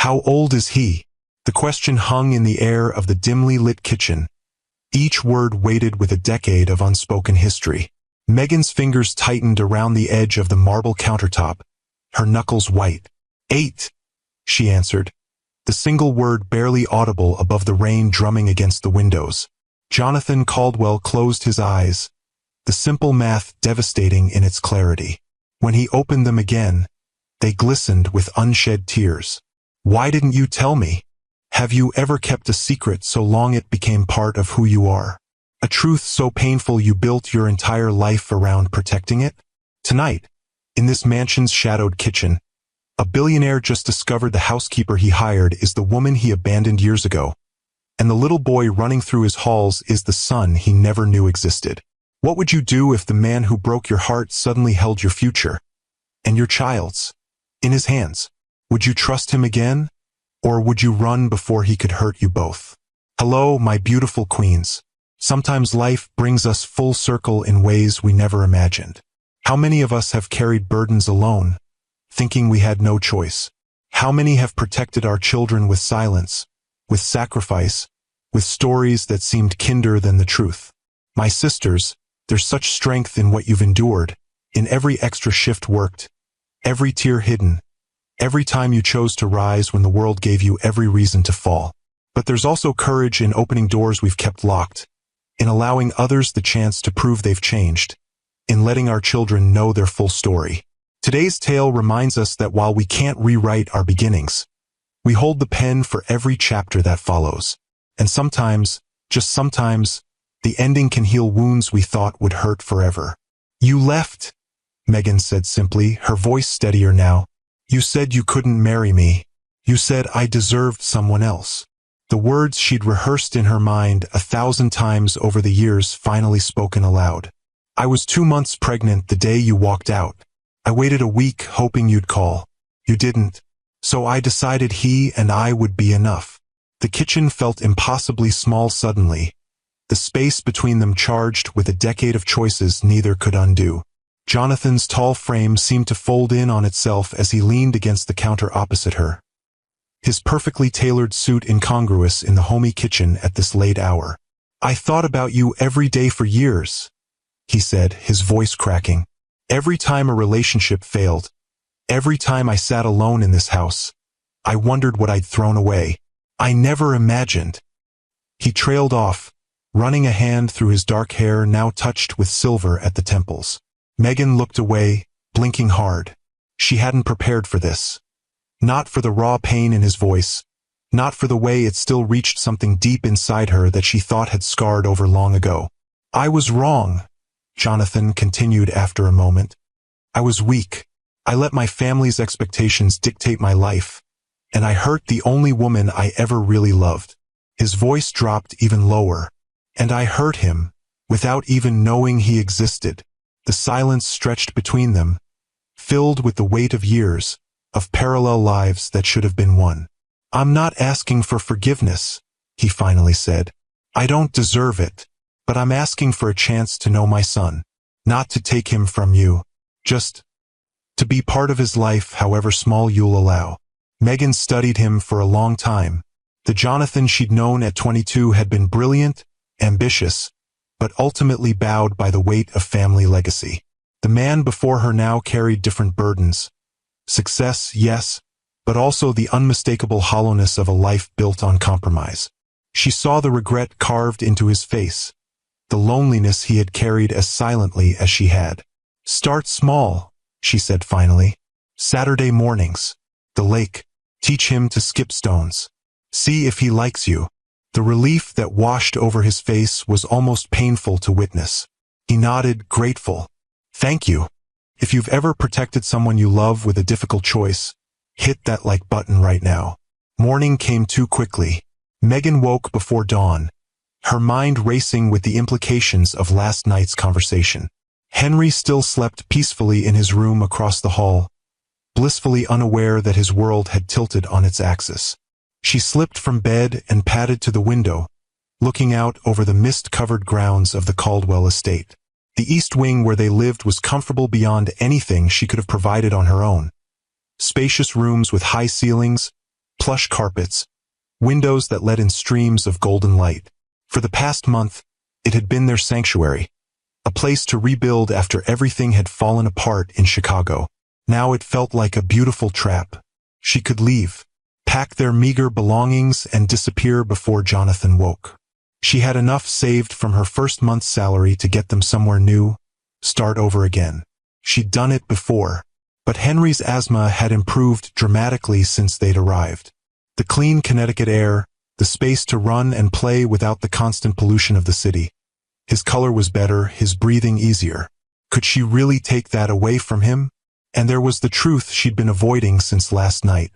How old is he? The question hung in the air of the dimly lit kitchen, each word weighted with a decade of unspoken history. Megan's fingers tightened around the edge of the marble countertop, her knuckles white. 8, she answered, the single word barely audible above the rain drumming against the windows. Jonathan Caldwell closed his eyes, the simple math devastating in its clarity. When he opened them again, they glistened with unshed tears. Why didn't you tell me? Have you ever kept a secret so long it became part of who you are? A truth so painful you built your entire life around protecting it? Tonight, in this mansion's shadowed kitchen, a billionaire just discovered the housekeeper he hired is the woman he abandoned years ago, and the little boy running through his halls is the son he never knew existed. What would you do if the man who broke your heart suddenly held your future, and your child's, in his hands? Would you trust him again, or would you run before he could hurt you both? Hello, my beautiful queens. Sometimes life brings us full circle in ways we never imagined. How many of us have carried burdens alone, thinking we had no choice? How many have protected our children with silence, with sacrifice, with stories that seemed kinder than the truth? My sisters, there's such strength in what you've endured, in every extra shift worked, every tear hidden, every time you chose to rise when the world gave you every reason to fall. But there's also courage in opening doors we've kept locked, in allowing others the chance to prove they've changed, in letting our children know their full story. Today's tale reminds us that while we can't rewrite our beginnings, we hold the pen for every chapter that follows. And sometimes, just sometimes, the ending can heal wounds we thought would hurt forever. You left, Megan said simply, her voice steadier now. You said you couldn't marry me. You said I deserved someone else. The words she'd rehearsed in her mind 1,000 times over the years finally spoken aloud. I was 2 months pregnant the day you walked out. I waited a week hoping you'd call. You didn't. So I decided he and I would be enough. The kitchen felt impossibly small suddenly, the space between them charged with a decade of choices neither could undo. Jonathan's tall frame seemed to fold in on itself as he leaned against the counter opposite her, his perfectly tailored suit incongruous in the homey kitchen at this late hour. I thought about you every day for years, he said, his voice cracking. Every time a relationship failed, every time I sat alone in this house, I wondered what I'd thrown away. I never imagined. He trailed off, running a hand through his dark hair now touched with silver at the temples. Megan looked away, blinking hard. She hadn't prepared for this. Not for the raw pain in his voice, not for the way it still reached something deep inside her that she thought had scarred over long ago. I was wrong, Jonathan continued after a moment. I was weak. I let my family's expectations dictate my life, and I hurt the only woman I ever really loved. His voice dropped even lower. And I hurt him, without even knowing he existed. The silence stretched between them, filled with the weight of years, of parallel lives that should have been one. I'm not asking for forgiveness, he finally said. I don't deserve it, but I'm asking for a chance to know my son. Not to take him from you, just to be part of his life however small you'll allow. Megan studied him for a long time. The Jonathan she'd known at 22 had been brilliant, ambitious, but ultimately bowed by the weight of family legacy. The man before her now carried different burdens. Success, yes, but also the unmistakable hollowness of a life built on compromise. She saw the regret carved into his face, the loneliness he had carried as silently as she had. Start small, she said finally. Saturday mornings. The lake. Teach him to skip stones. See if he likes you. The relief that washed over his face was almost painful to witness. He nodded, grateful. Thank you. If you've ever protected someone you love with a difficult choice, hit that like button right now. Morning came too quickly. Megan woke before dawn, her mind racing with the implications of last night's conversation. Henry still slept peacefully in his room across the hall, blissfully unaware that his world had tilted on its axis. She slipped from bed and padded to the window, looking out over the mist-covered grounds of the Caldwell estate. The east wing where they lived was comfortable beyond anything she could have provided on her own. Spacious rooms with high ceilings, plush carpets, windows that let in streams of golden light. For the past month, it had been their sanctuary, a place to rebuild after everything had fallen apart in Chicago. Now it felt like a beautiful trap. She could leave, pack their meager belongings and disappear before Jonathan woke. She had enough saved from her first month's salary to get them somewhere new, start over again. She'd done it before, but Henry's asthma had improved dramatically since they'd arrived. The clean Connecticut air, the space to run and play without the constant pollution of the city. His color was better, his breathing easier. Could she really take that away from him? And there was the truth she'd been avoiding since last night.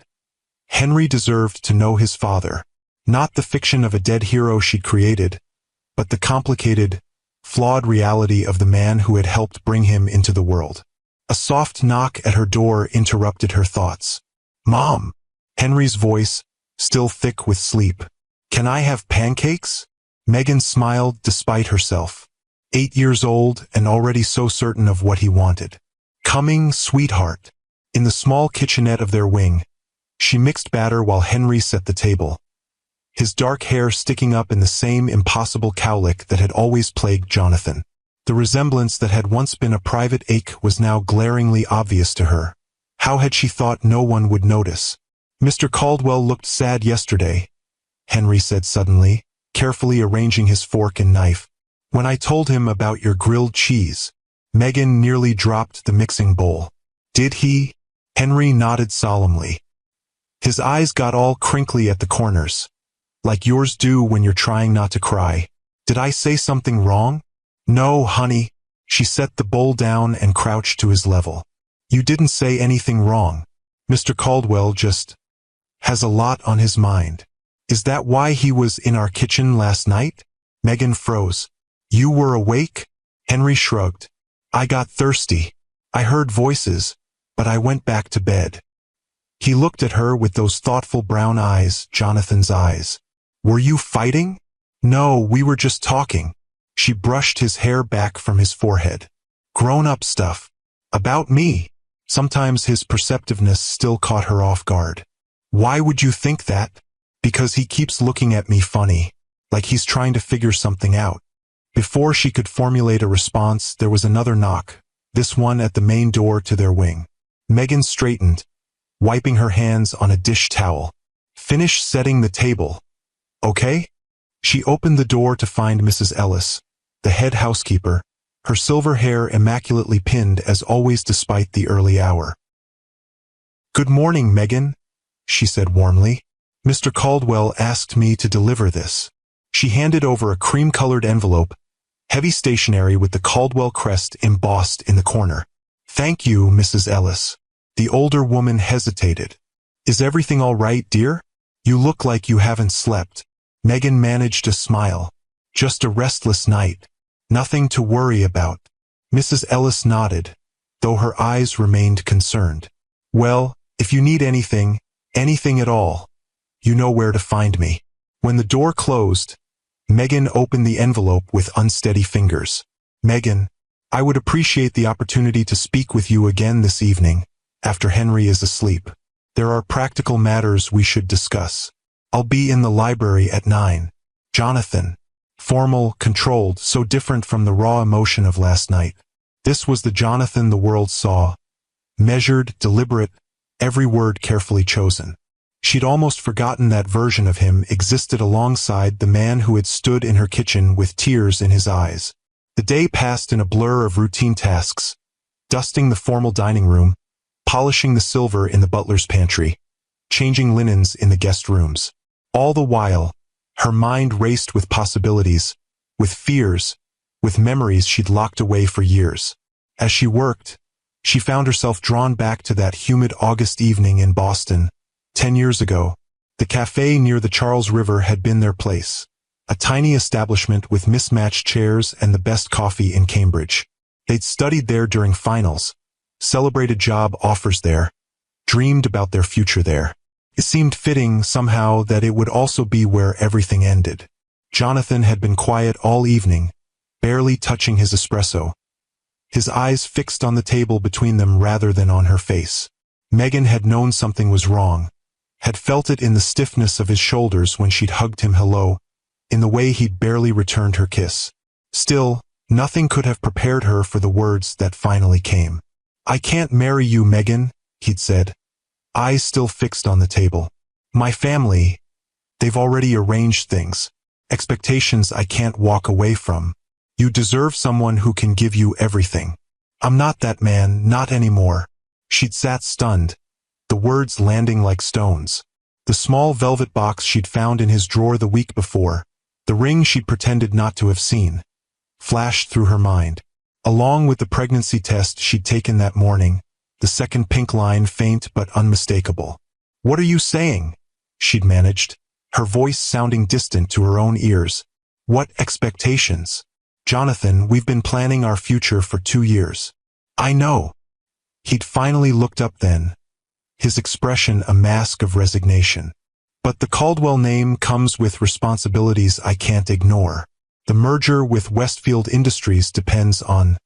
Henry deserved to know his father, not the fiction of a dead hero she'd created, but the complicated, flawed reality of the man who had helped bring him into the world. A soft knock at her door interrupted her thoughts. "Mom!" Henry's voice, still thick with sleep. "Can I have pancakes?" Megan smiled despite herself. 8 years old and already so certain of what he wanted. "Coming, sweetheart." In the small kitchenette of their wing, she mixed batter while Henry set the table, his dark hair sticking up in the same impossible cowlick that had always plagued Jonathan. The resemblance that had once been a private ache was now glaringly obvious to her. How had she thought no one would notice? "Mr. Caldwell looked sad yesterday," Henry said suddenly, carefully arranging his fork and knife. "When I told him about your grilled cheese." Megan nearly dropped the mixing bowl. "Did he?" Henry nodded solemnly. His eyes got all crinkly at the corners, like yours do when you're trying not to cry. "Did I say something wrong?" "No, honey." She set the bowl down and crouched to his level. "You didn't say anything wrong. Mr. Caldwell just has a lot on his mind." "Is that why he was in our kitchen last night?" Megan froze. "You were awake?" Henry shrugged. "I got thirsty. I heard voices, but I went back to bed." He looked at her with those thoughtful brown eyes, Jonathan's eyes. "Were you fighting?" "No, we were just talking." She brushed his hair back from his forehead. "Grown-up stuff. About me." Sometimes his perceptiveness still caught her off guard. "Why would you think that?" "Because he keeps looking at me funny, like he's trying to figure something out." Before she could formulate a response, there was another knock, this one at the main door to their wing. Megan straightened, wiping her hands on a dish towel. "Finish setting the table, okay?" She opened the door to find Mrs. Ellis, the head housekeeper, her silver hair immaculately pinned as always despite the early hour. "Good morning, Megan," she said warmly. "Mr. Caldwell asked me to deliver this." She handed over a cream-colored envelope, heavy stationery with the Caldwell crest embossed in the corner. "Thank you, Mrs. Ellis." The older woman hesitated. "Is everything all right, dear? You look like you haven't slept." Megan managed a smile. "Just a restless night. Nothing to worry about." Mrs. Ellis nodded, though her eyes remained concerned. "Well, if you need anything at all, you know where to find me." When the door closed, Megan opened the envelope with unsteady fingers. "Megan, I would appreciate the opportunity to speak with you again this evening, after Henry is asleep. There are practical matters we should discuss. I'll be in the library at 9. Jonathan." Formal, controlled, so different from the raw emotion of last night. This was the Jonathan the world saw. Measured, deliberate, every word carefully chosen. She'd almost forgotten that version of him existed alongside the man who had stood in her kitchen with tears in his eyes. The day passed in a blur of routine tasks, dusting the formal dining room, polishing the silver in the butler's pantry, changing linens in the guest rooms. All the while, her mind raced with possibilities, with fears, with memories she'd locked away for years. As she worked, she found herself drawn back to that humid August evening in Boston. 10 years ago, the cafe near the Charles River had been their place, a tiny establishment with mismatched chairs and the best coffee in Cambridge. They'd studied there during finals, celebrated job offers there, dreamed about their future there. It seemed fitting, somehow, that it would also be where everything ended. Jonathan had been quiet all evening, barely touching his espresso, his eyes fixed on the table between them rather than on her face. Megan had known something was wrong, had felt it in the stiffness of his shoulders when she'd hugged him hello, in the way he'd barely returned her kiss. Still, nothing could have prepared her for the words that finally came. "I can't marry you, Megan," he'd said, eyes still fixed on the table. "My family, they've already arranged things. Expectations I can't walk away from. You deserve someone who can give you everything. I'm not that man, not anymore." She'd sat stunned, the words landing like stones. The small velvet box she'd found in his drawer the week before, the ring she'd pretended not to have seen, flashed through her mind. Along with the pregnancy test she'd taken that morning, the second pink line faint but unmistakable. "What are you saying?" she'd managed, her voice sounding distant to her own ears. "What expectations?" "Jonathan, we've been planning our future for 2 years." "I know." He'd finally looked up then, his expression a mask of resignation. "But the Caldwell name comes with responsibilities I can't ignore. The merger with Westfield Industries depends on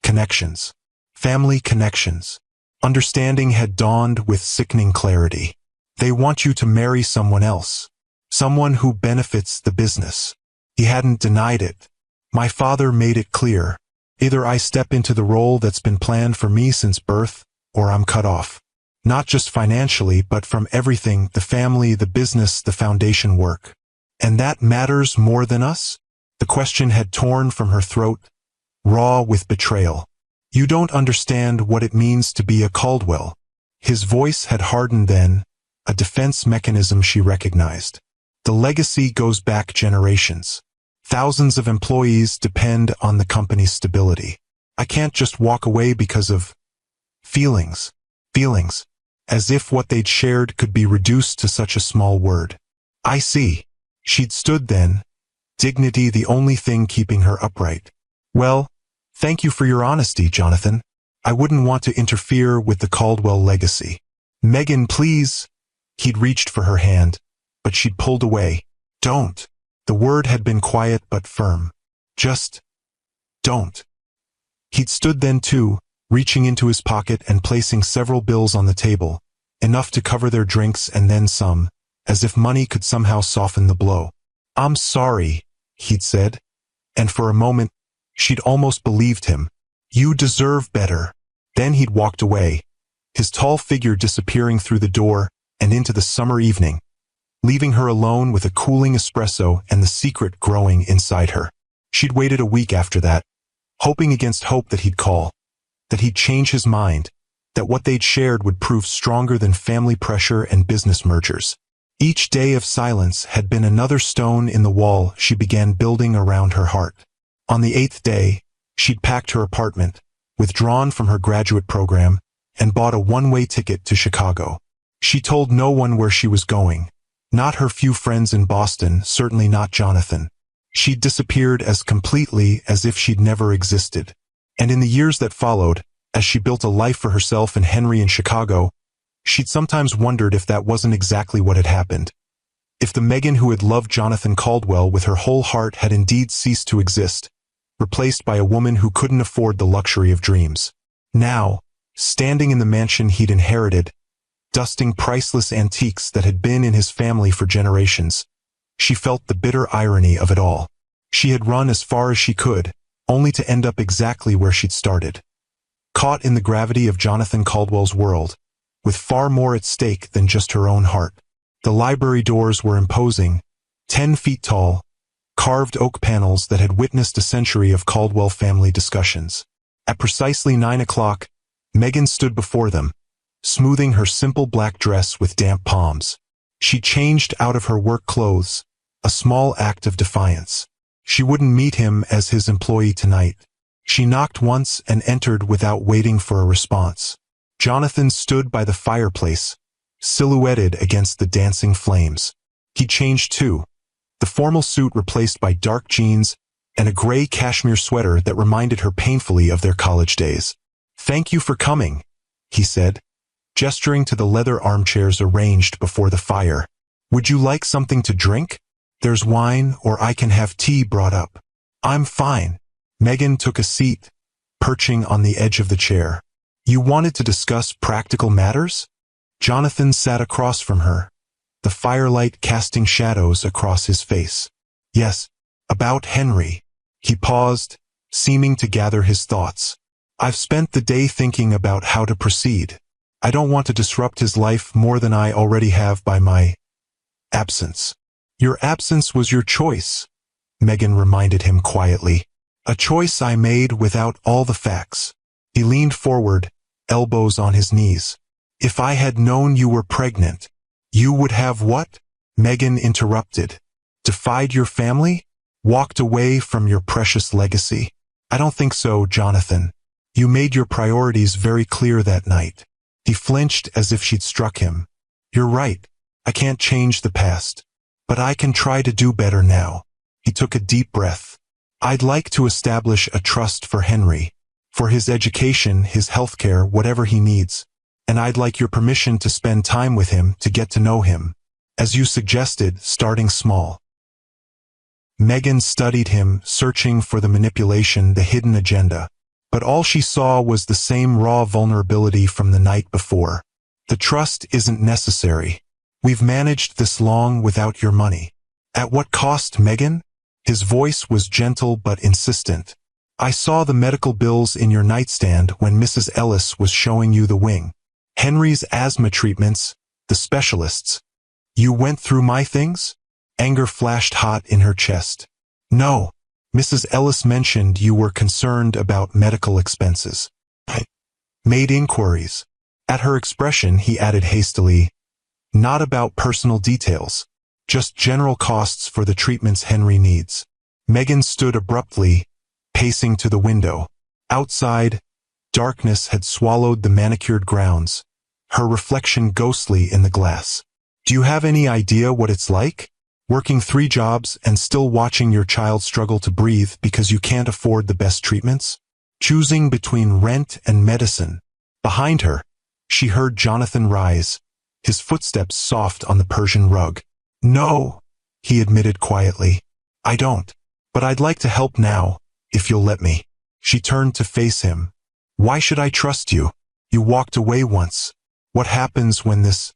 connections. Family connections." Understanding had dawned with sickening clarity. "They want you to marry someone else. Someone who benefits the business." He hadn't denied it. "My father made it clear. Either I step into the role that's been planned for me since birth, or I'm cut off. Not just financially, but from everything, the family, the business, the foundation work. And that matters more than us?" The question had torn from her throat, raw with betrayal. "You don't understand what it means to be a Caldwell." His voice had hardened then, a defense mechanism she recognized. "The legacy goes back generations. Thousands of employees depend on the company's stability. I can't just walk away because of feelings." Feelings. As if what they'd shared could be reduced to such a small word. "I see." She'd stood then, dignity the only thing keeping her upright. "Well, thank you for your honesty, Jonathan. I wouldn't want to interfere with the Caldwell legacy." "Megan, please." He'd reached for her hand, but she'd pulled away. "Don't." The word had been quiet but firm. "Just don't." He'd stood then too, reaching into his pocket and placing several bills on the table, enough to cover their drinks and then some, as if money could somehow soften the blow. "I'm sorry," he'd said, and for a moment, she'd almost believed him. "You deserve better." Then he'd walked away, his tall figure disappearing through the door and into the summer evening, leaving her alone with a cooling espresso and the secret growing inside her. She'd waited a week after that, hoping against hope that he'd call, that he'd change his mind, that what they'd shared would prove stronger than family pressure and business mergers. Each day of silence had been another stone in the wall she began building around her heart. On the 8th day, she'd packed her apartment, withdrawn from her graduate program, and bought a one-way ticket to Chicago. She told no one where she was going, not her few friends in Boston, certainly not Jonathan. She'd disappeared as completely as if she'd never existed. And in the years that followed, as she built a life for herself and Henry in Chicago, she'd sometimes wondered if that wasn't exactly what had happened. If the Megan who had loved Jonathan Caldwell with her whole heart had indeed ceased to exist, replaced by a woman who couldn't afford the luxury of dreams. Now, standing in the mansion he'd inherited, dusting priceless antiques that had been in his family for generations, she felt the bitter irony of it all. She had run as far as she could, only to end up exactly where she'd started. Caught in the gravity of Jonathan Caldwell's world, with far more at stake than just her own heart. The library doors were imposing, 10 feet tall, carved oak panels that had witnessed a century of Caldwell family discussions. At precisely 9 o'clock, Megan stood before them, smoothing her simple black dress with damp palms. She changed out of her work clothes, a small act of defiance. She wouldn't meet him as his employee tonight. She knocked once and entered without waiting for a response. Jonathan stood by the fireplace, silhouetted against the dancing flames. He changed too, the formal suit replaced by dark jeans and a gray cashmere sweater that reminded her painfully of their college days. "Thank you for coming," he said, gesturing to the leather armchairs arranged before the fire. "Would you like something to drink? There's wine, or I can have tea brought up." "I'm fine." Megan took a seat, perching on the edge of the chair. "You wanted to discuss practical matters?" Jonathan sat across from her, the firelight casting shadows across his face. Yes, about Henry. He paused, seeming to gather his thoughts. I've spent the day thinking about how to proceed. I don't want to disrupt his life more than I already have by my absence. Your absence was your choice, Megan reminded him quietly. A choice I made without all the facts. He leaned forward, elbows on his knees. If I had known you were pregnant, you would have what? Megan interrupted. Defied your family? Walked away from your precious legacy? I don't think so, Jonathan. You made your priorities very clear that night. He flinched as if she'd struck him. You're right. I can't change the past. But I can try to do better now. He took a deep breath. I'd like to establish a trust for Henry. For his education, his healthcare, whatever he needs. And I'd like your permission to spend time with him to get to know him. As you suggested, starting small. Megan studied him, searching for the manipulation, the hidden agenda. But all she saw was the same raw vulnerability from the night before. The trust isn't necessary. We've managed this long without your money. At what cost, Megan? His voice was gentle but insistent. I saw the medical bills in your nightstand when Mrs. Ellis was showing you the wing. Henry's asthma treatments, the specialists. You went through my things? Anger flashed hot in her chest. No. Mrs. Ellis mentioned you were concerned about medical expenses. I made inquiries. At her expression, he added hastily, not about personal details, just general costs for the treatments Henry needs. Megan stood abruptly, pacing to the window. Outside, darkness had swallowed the manicured grounds, her reflection ghostly in the glass. Do you have any idea what it's like? Working 3 jobs and still watching your child struggle to breathe because you can't afford the best treatments? Choosing between rent and medicine. Behind her, she heard Jonathan rise, his footsteps soft on the Persian rug. No, he admitted quietly. I don't. But I'd like to help now, if you'll let me. She turned to face him. Why should I trust you? You walked away once. What happens when this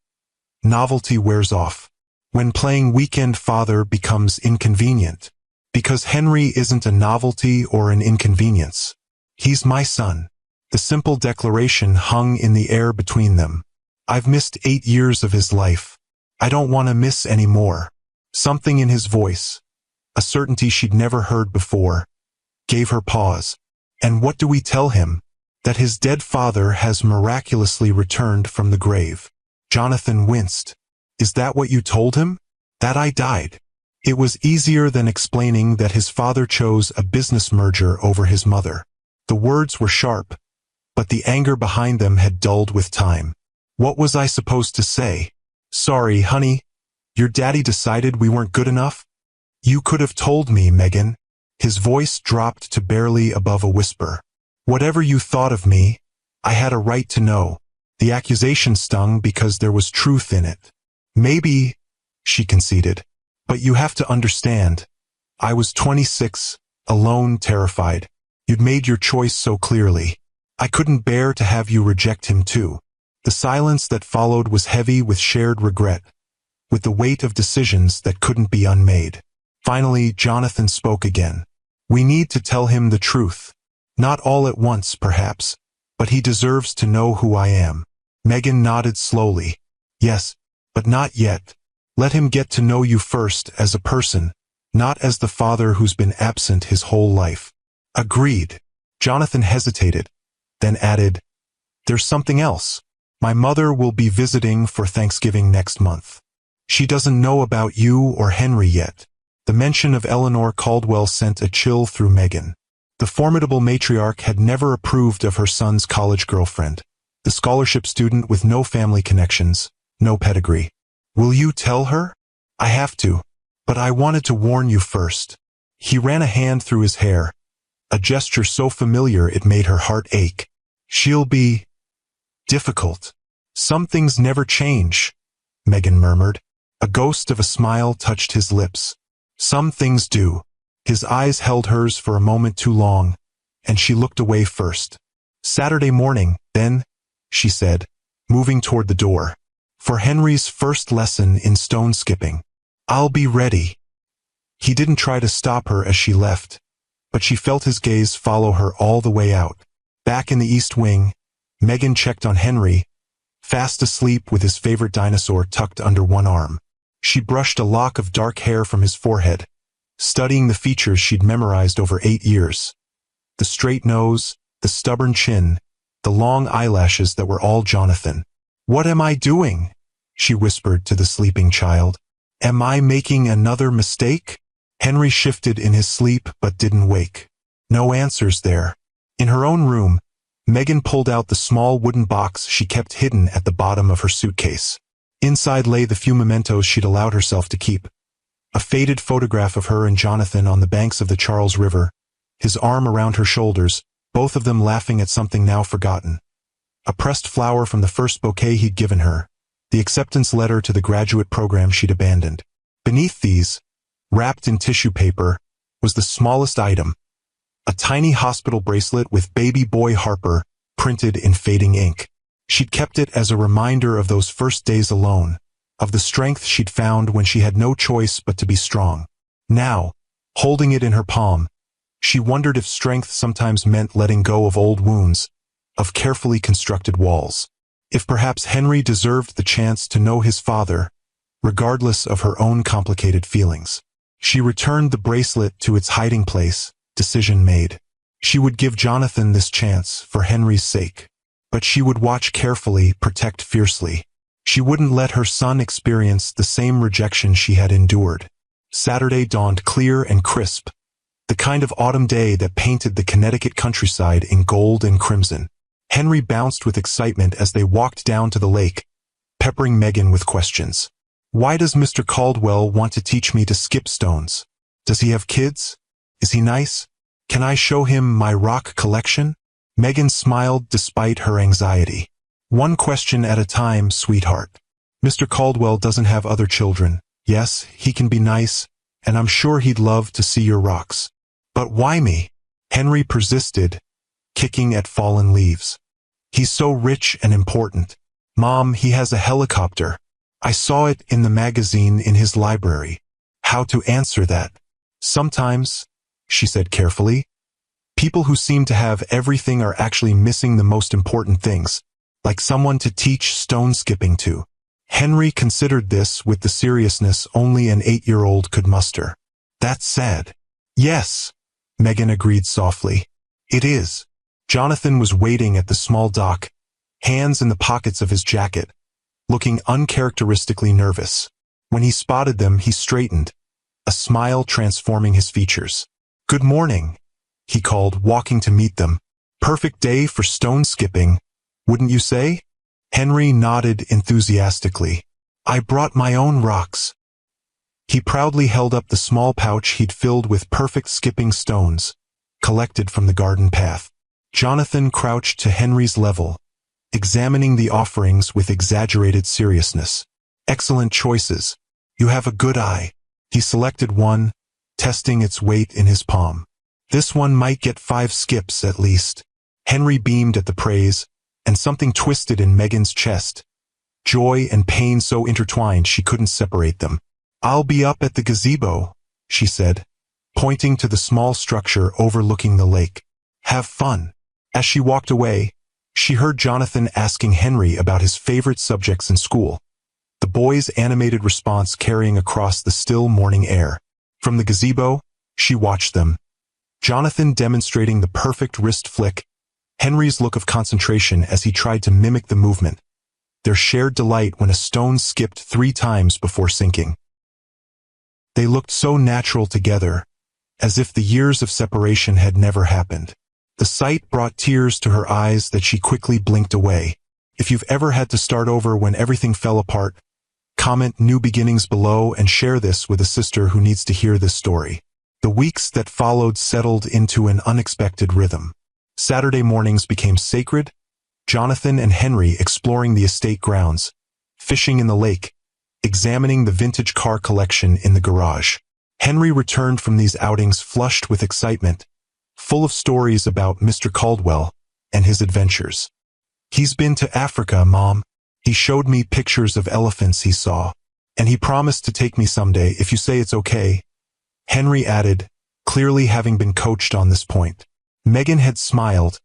novelty wears off? When playing weekend father becomes inconvenient? Because Henry isn't a novelty or an inconvenience. He's my son. The simple declaration hung in the air between them. I've missed 8 years of his life. I don't want to miss any more. Something in his voice, a certainty she'd never heard before, gave her pause. And what do we tell him? That his dead father has miraculously returned from the grave. Jonathan winced. Is that what you told him? That I died. It was easier than explaining that his father chose a business merger over his mother. The words were sharp, but the anger behind them had dulled with time. What was I supposed to say? Sorry, honey. Your daddy decided we weren't good enough? You could have told me, Megan. His voice dropped to barely above a whisper. Whatever you thought of me, I had a right to know. The accusation stung because there was truth in it. Maybe, she conceded. But you have to understand. I was 26, alone, terrified. You'd made your choice so clearly. I couldn't bear to have you reject him too. The silence that followed was heavy with shared regret, with the weight of decisions that couldn't be unmade. Finally, Jonathan spoke again. We need to tell him the truth. Not all at once, perhaps, but he deserves to know who I am. Megan nodded slowly. Yes, but not yet. Let him get to know you first as a person, not as the father who's been absent his whole life. Agreed. Jonathan hesitated, then added, There's something else. My mother will be visiting for Thanksgiving next month. She doesn't know about you or Henry yet. The mention of Eleanor Caldwell sent a chill through Megan. The formidable matriarch had never approved of her son's college girlfriend, the scholarship student with no family connections, no pedigree. Will you tell her? I have to, but I wanted to warn you first. He ran a hand through his hair, a gesture so familiar it made her heart ache. She'll be difficult. Some things never change, Megan murmured. A ghost of a smile touched his lips. Some things do. His eyes held hers for a moment too long, and she looked away first. Saturday morning, then, she said, moving toward the door. for Henry's first lesson in stone skipping. "I'll be ready." He didn't try to stop her as she left, but she felt his gaze follow her all the way out. Back in the East Wing, Megan checked on Henry, fast asleep with his favorite dinosaur tucked under one arm. She brushed a lock of dark hair from his forehead, studying the features she'd memorized over 8 years. The straight nose, the stubborn chin, the long eyelashes that were all Jonathan. "What am I doing?" she whispered to the sleeping child. "Am I making another mistake?" Henry shifted in his sleep but didn't wake. No answers there. In her own room, Megan pulled out the small wooden box she kept hidden at the bottom of her suitcase. Inside lay the few mementos she'd allowed herself to keep. A faded photograph of her and Jonathan on the banks of the Charles River, his arm around her shoulders, both of them laughing at something now forgotten. A pressed flower from the first bouquet he'd given her, the acceptance letter to the graduate program she'd abandoned. Beneath these, wrapped in tissue paper, was the smallest item, a tiny hospital bracelet with Baby Boy Harper printed in fading ink. She'd kept it as a reminder of those first days alone, of the strength she'd found when she had no choice but to be strong. Now, holding it in her palm, she wondered if strength sometimes meant letting go of old wounds, of carefully constructed walls. If perhaps Henry deserved the chance to know his father, regardless of her own complicated feelings. She returned the bracelet to its hiding place, decision made. She would give Jonathan this chance for Henry's sake. But she would watch carefully, protect fiercely. She wouldn't let her son experience the same rejection she had endured. Saturday dawned clear and crisp, the kind of autumn day that painted the Connecticut countryside in gold and crimson. Henry bounced with excitement as they walked down to the lake, peppering Megan with questions. "Why does Mr. Caldwell want to teach me to skip stones? Does he have kids? Is he nice? Can I show him my rock collection?" Megan smiled despite her anxiety. "One question at a time, sweetheart. Mr. Caldwell doesn't have other children. Yes, he can be nice, and I'm sure he'd love to see your rocks. But why me?" Henry persisted, kicking at fallen leaves. "He's so rich and important. Mom, he has a helicopter. I saw it in the magazine in his library." How to answer that? "Sometimes," she said carefully, "people who seem to have everything are actually missing the most important things, like someone to teach stone skipping to." Henry considered this with the seriousness only an 8-year-old could muster. "That's sad." "Yes," Megan agreed softly. "It is." Jonathan was waiting at the small dock, hands in the pockets of his jacket, looking uncharacteristically nervous. When he spotted them, he straightened, a smile transforming his features. "Good morning," he called, walking to meet them. "Perfect day for stone skipping, wouldn't you say?" Henry nodded enthusiastically. "I brought my own rocks." He proudly held up the small pouch he'd filled with perfect skipping stones, collected from the garden path. Jonathan crouched to Henry's level, examining the offerings with exaggerated seriousness. "Excellent choices. You have a good eye." He selected one, testing its weight in his palm. "This one might get 5 skips at least." Henry beamed at the praise, and something twisted in Megan's chest. Joy and pain so intertwined she couldn't separate them. "I'll be up at the gazebo," she said, pointing to the small structure overlooking the lake. "Have fun." As she walked away, she heard Jonathan asking Henry about his favorite subjects in school, the boy's animated response carrying across the still morning air. From the gazebo, she watched them, Jonathan demonstrating the perfect wrist flick, Henry's look of concentration as he tried to mimic the movement, their shared delight when a stone skipped 3 times before sinking. They looked so natural together, as if the years of separation had never happened. The sight brought tears to her eyes that she quickly blinked away. If you've ever had to start over when everything fell apart, comment New Beginnings below and share this with a sister who needs to hear this story. The weeks that followed settled into an unexpected rhythm. Saturday mornings became sacred, Jonathan and Henry exploring the estate grounds, fishing in the lake, examining the vintage car collection in the garage. Henry returned from these outings flushed with excitement, full of stories about Mr. Caldwell and his adventures. "He's been to Africa, Mom," He showed me pictures of elephants he saw, and he promised to take me someday if you say it's okay," Henry added, clearly having been coached on this point. Megan had smiled,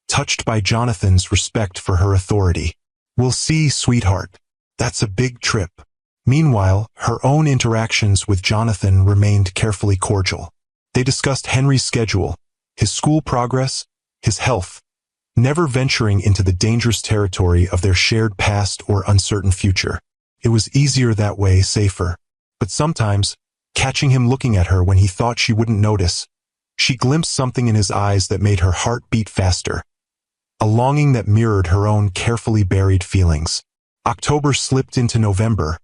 touched by Jonathan's respect for her authority. "We'll see, sweetheart. That's a big trip." Meanwhile, her own interactions with Jonathan remained carefully cordial. They discussed Henry's schedule, his school progress, his health, never venturing into the dangerous territory of their shared past or uncertain future. It was easier that way, safer. But sometimes, catching him looking at her when he thought she wouldn't notice, she glimpsed something in his eyes that made her heart beat faster. A longing that mirrored her own carefully buried feelings. October slipped into November,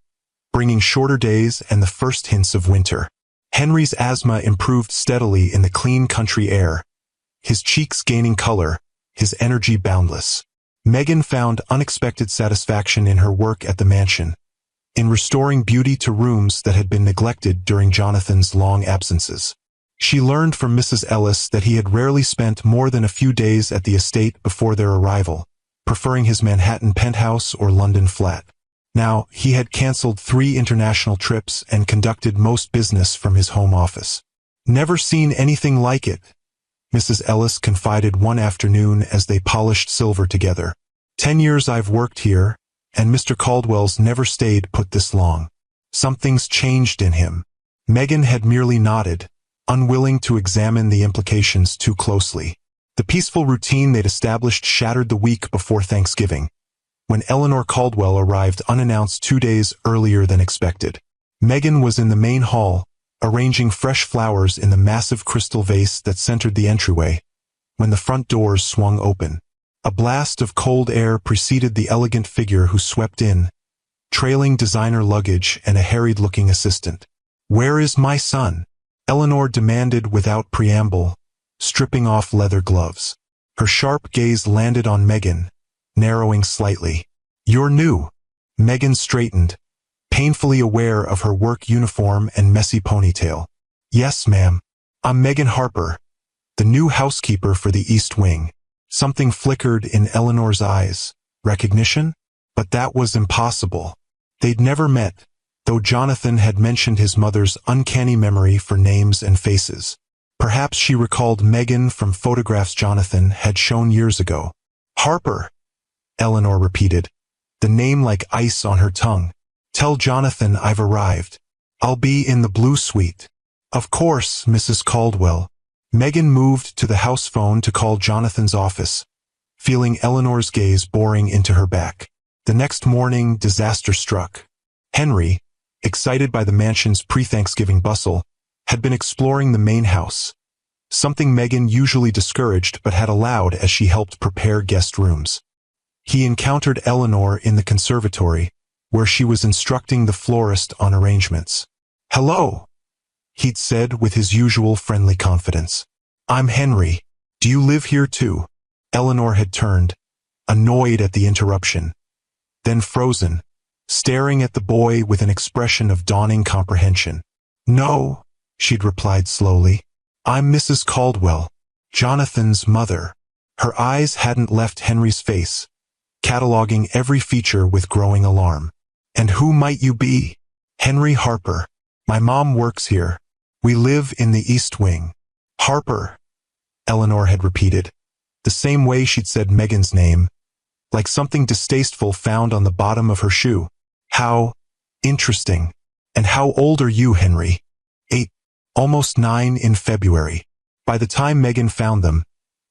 bringing shorter days and the first hints of winter. Henry's asthma improved steadily in the clean country air, his cheeks gaining color, his energy boundless. Megan found unexpected satisfaction in her work at the mansion, in restoring beauty to rooms that had been neglected during Jonathan's long absences. She learned from Mrs. Ellis that he had rarely spent more than a few days at the estate before their arrival, preferring his Manhattan penthouse or London flat. Now, he had canceled 3 international trips and conducted most business from his home office. "Never seen anything like it," Mrs. Ellis confided one afternoon as they polished silver together. "10 years I've worked here, and Mr. Caldwell's never stayed put this long. Something's changed in him." Megan had merely nodded, unwilling to examine the implications too closely. The peaceful routine they'd established shattered the week before Thanksgiving, when Eleanor Caldwell arrived unannounced 2 days earlier than expected. Megan was in the main hall, arranging fresh flowers in the massive crystal vase that centered the entryway, when the front doors swung open. A blast of cold air preceded the elegant figure who swept in, trailing designer luggage and a harried-looking assistant. "Where is my son?" Eleanor demanded without preamble, stripping off leather gloves. Her sharp gaze landed on Megan, narrowing slightly. "You're new." Megan straightened, painfully aware of her work uniform and messy ponytail. "Yes, ma'am. I'm Megan Harper, the new housekeeper for the East Wing." Something flickered in Eleanor's eyes. Recognition? But that was impossible. They'd never met, though Jonathan had mentioned his mother's uncanny memory for names and faces. Perhaps she recalled Megan from photographs Jonathan had shown years ago. "Harper," Eleanor repeated, the name like ice on her tongue. "Tell Jonathan I've arrived. I'll be in the blue suite." "Of course, Mrs. Caldwell." Megan moved to the house phone to call Jonathan's office, feeling Eleanor's gaze boring into her back. The next morning, disaster struck. Henry, excited by the mansion's pre-Thanksgiving bustle, had been exploring the main house, something Megan usually discouraged but had allowed as she helped prepare guest rooms. He encountered Eleanor in the conservatory, where she was instructing the florist on arrangements. "Hello," he'd said with his usual friendly confidence. "I'm Henry. Do you live here too?" Eleanor had turned, annoyed at the interruption, then frozen, staring at the boy with an expression of dawning comprehension. "No," she'd replied slowly. "I'm Mrs. Caldwell, Jonathan's mother." Her eyes hadn't left Henry's face, cataloging every feature with growing alarm. "And who might you be?" "Henry Harper. My mom works here. We live in the East Wing." "Harper," Eleanor had repeated, the same way she'd said Megan's name, like something distasteful found on the bottom of her shoe. "How interesting. And how old are you, Henry?" 8, almost 9 in February. By the time Megan found them,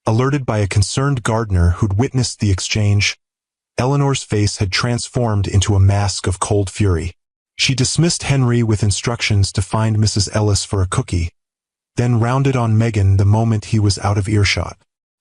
alerted by a concerned gardener who'd witnessed the exchange, Eleanor's face had transformed into a mask of cold fury. She dismissed Henry with instructions to find Mrs. Ellis for a cookie, then rounded on Megan the moment he was out of earshot.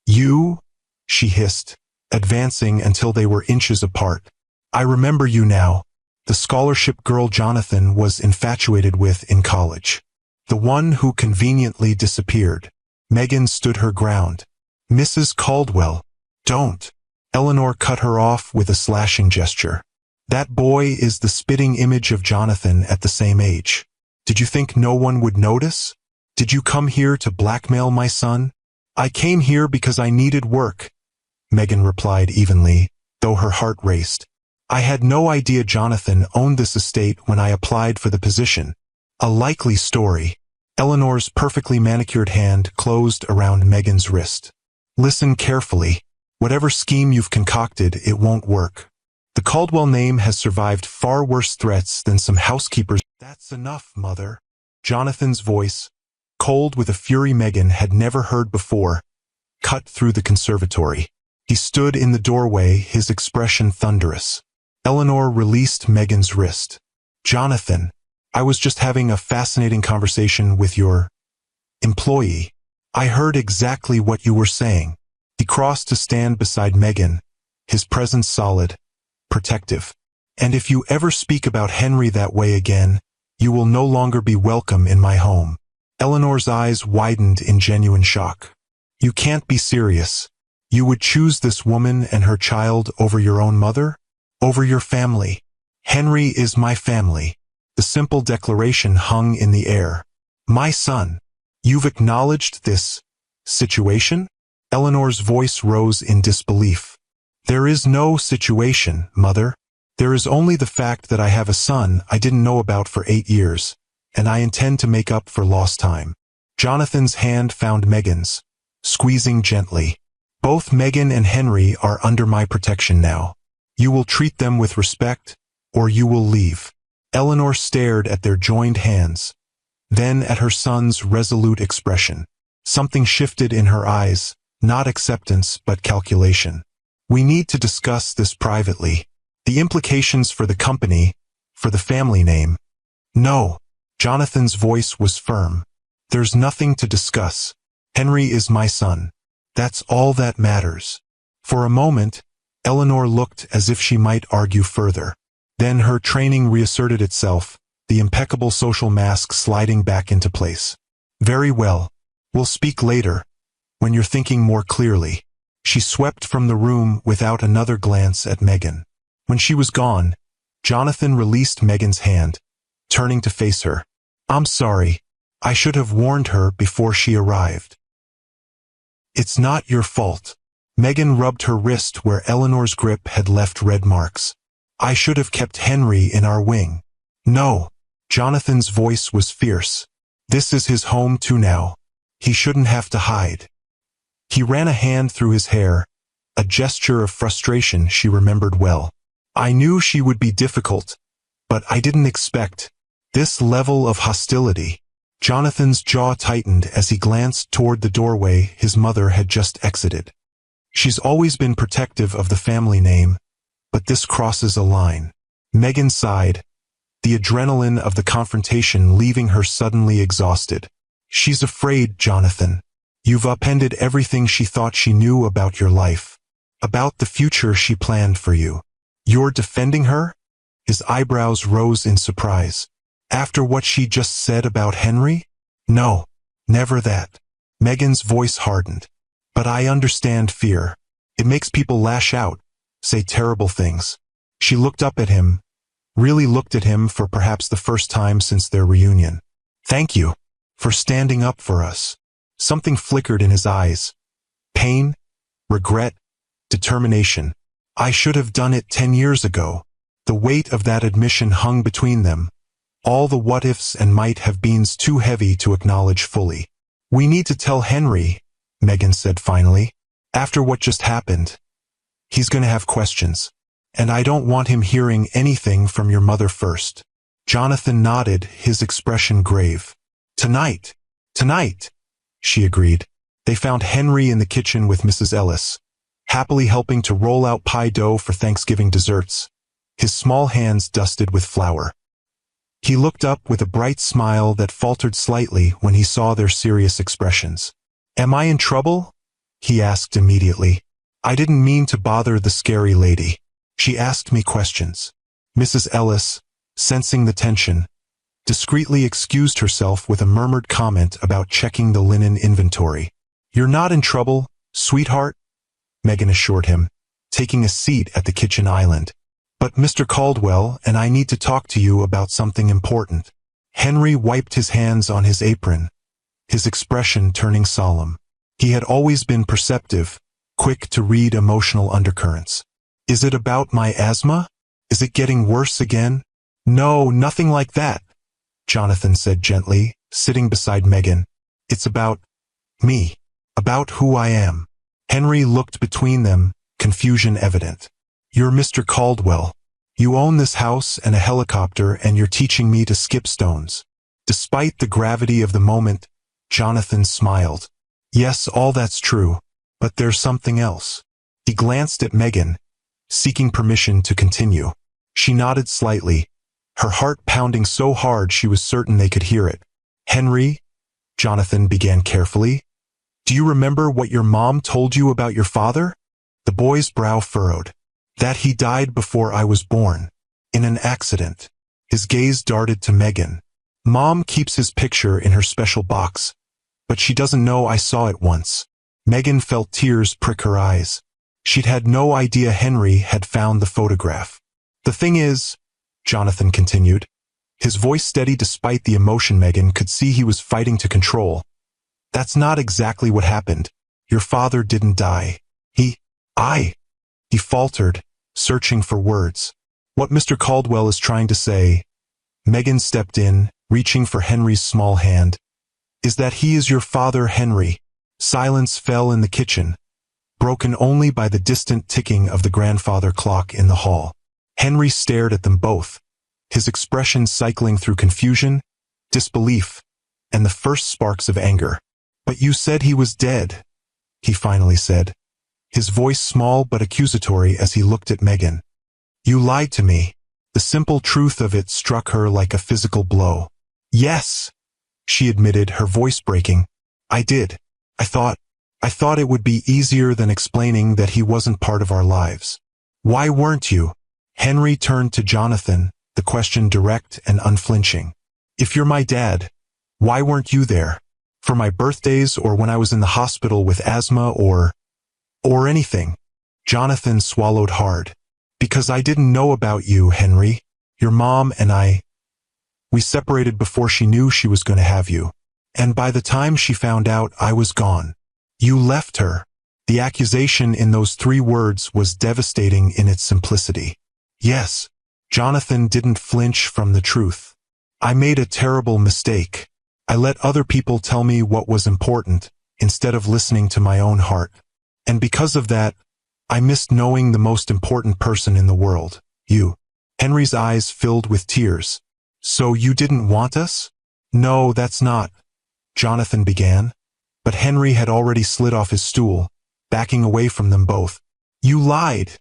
"You?" she hissed, advancing until they were inches apart. "I remember you now. The scholarship girl Jonathan was infatuated with in college. The one who conveniently disappeared." Megan stood her ground. "Mrs. Caldwell, don't." Eleanor cut her off with a slashing gesture. "That boy is the spitting image of Jonathan at the same age. Did you think no one would notice? Did you come here to blackmail my son?" "I came here because I needed work," Megan replied evenly, though her heart raced. I had no idea Jonathan owned this estate when I applied for the position. A likely story. Eleanor's perfectly manicured hand closed around Megan's wrist. Listen carefully. Whatever scheme you've concocted, it won't work. The Caldwell name has survived far worse threats than some housekeepers. That's enough, Mother. Jonathan's voice, cold with a fury Megan had never heard before, cut through the conservatory. He stood in the doorway, his expression thunderous. Eleanor released Megan's wrist. Jonathan, I was just having a fascinating conversation with your employee. I heard exactly what you were saying. He crossed to stand beside Megan, his presence solid, protective. And if you ever speak about Henry that way again, you will no longer be welcome in my home. Eleanor's eyes widened in genuine shock. You can't be serious. You would choose this woman and her child over your own mother? Over your family? Henry is my family. The simple declaration hung in the air. My son. You've acknowledged this situation? Eleanor's voice rose in disbelief. There is no situation, Mother. There is only the fact that I have a son I didn't know about for 8 years, and I intend to make up for lost time. Jonathan's hand found Megan's, squeezing gently. Both Megan and Henry are under my protection now. You will treat them with respect, or you will leave. Eleanor stared at their joined hands, then at her son's resolute expression. Something shifted in her eyes, not acceptance but calculation. We need to discuss this privately. The implications for the company, for the family name. No. Jonathan's voice was firm. There's nothing to discuss. Henry is my son. That's all that matters. For a moment, Eleanor looked as if she might argue further. Then her training reasserted itself, the impeccable social mask sliding back into place. Very well. We'll speak later, when you're thinking more clearly. She swept from the room without another glance at Megan. When she was gone, Jonathan released Megan's hand, turning to face her. I'm sorry. I should have warned her before she arrived. It's not your fault. Megan rubbed her wrist where Eleanor's grip had left red marks. I should have kept Henry in our wing. No. Jonathan's voice was fierce. This is his home too now. He shouldn't have to hide. He ran a hand through his hair, a gesture of frustration she remembered well. I knew she would be difficult, but I didn't expect this level of hostility. Jonathan's jaw tightened as he glanced toward the doorway his mother had just exited. She's always been protective of the family name, but this crosses a line. Megan sighed, the adrenaline of the confrontation leaving her suddenly exhausted. She's afraid, Jonathan. You've upended everything she thought she knew about your life, about the future she planned for you. You're defending her? His eyebrows rose in surprise. After what she just said about Henry? No, never that. Megan's voice hardened. But I understand fear. It makes people lash out, say terrible things. She looked up at him, really looked at him for perhaps the first time since their reunion. Thank you for standing up for us. Something flickered in his eyes. Pain, regret, determination. I should have done it 10 years ago. The weight of that admission hung between them. All the what-ifs and might-have-beens too heavy to acknowledge fully. We need to tell Henry, Megan said finally. After what just happened, he's going to have questions. And I don't want him hearing anything from your mother first. Jonathan nodded, his expression grave. Tonight, she agreed. They found Henry in the kitchen with Mrs. Ellis, happily helping to roll out pie dough for Thanksgiving desserts, his small hands dusted with flour. He looked up with a bright smile that faltered slightly when he saw their serious expressions. Am I in trouble? He asked immediately. I didn't mean to bother the scary lady. She asked me questions. Mrs. Ellis, sensing the tension, discreetly excused herself with a murmured comment about checking the linen inventory. You're not in trouble, sweetheart, Megan assured him, taking a seat at the kitchen island. But Mr. Caldwell and I need to talk to you about something important. Henry wiped his hands on his apron, his expression turning solemn. He had always been perceptive, quick to read emotional undercurrents. Is it about my asthma? Is it getting worse again? No, nothing like that, Jonathan said gently, sitting beside Megan. It's about me. About who I am. Henry looked between them, confusion evident. You're Mr. Caldwell. You own this house and a helicopter, and you're teaching me to skip stones. Despite the gravity of the moment, Jonathan smiled. Yes, all that's true, but there's something else. He glanced at Megan, seeking permission to continue. She nodded slightly, her heart pounding so hard she was certain they could hear it. Henry, Jonathan began carefully, do you remember what your mom told you about your father? The boy's brow furrowed. That he died before I was born. In an accident. His gaze darted to Megan. Mom keeps his picture in her special box, but she doesn't know I saw it once. Megan felt tears prick her eyes. She'd had no idea Henry had found the photograph. The thing is, Jonathan continued, his voice steady despite the emotion Megan could see he was fighting to control. That's not exactly what happened. Your father didn't die. He faltered, searching for words. What Mr. Caldwell is trying to say, Megan stepped in, reaching for Henry's small hand, is that he is your father, Henry. Silence fell in the kitchen, broken only by the distant ticking of the grandfather clock in the hall. Henry stared at them both, his expression cycling through confusion, disbelief, and the first sparks of anger. But you said he was dead, he finally said, his voice small but accusatory as he looked at Megan. You lied to me. The simple truth of it struck her like a physical blow. Yes, she admitted, her voice breaking. I did. I thought it would be easier than explaining that he wasn't part of our lives. Why weren't you? Henry turned to Jonathan, the question direct and unflinching. If you're my dad, why weren't you there? For my birthdays or when I was in the hospital with asthma or anything? Jonathan swallowed hard. Because I didn't know about you, Henry. Your mom and we separated before she knew she was going to have you. And by the time she found out, I was gone. You left her. The accusation in those 3 words was devastating in its simplicity. Yes, Jonathan didn't flinch from the truth. I made a terrible mistake. I let other people tell me what was important, instead of listening to my own heart. And because of that, I missed knowing the most important person in the world, you. Henry's eyes filled with tears. So you didn't want us? No, that's not, Jonathan began. But Henry had already slid off his stool, backing away from them both. You lied,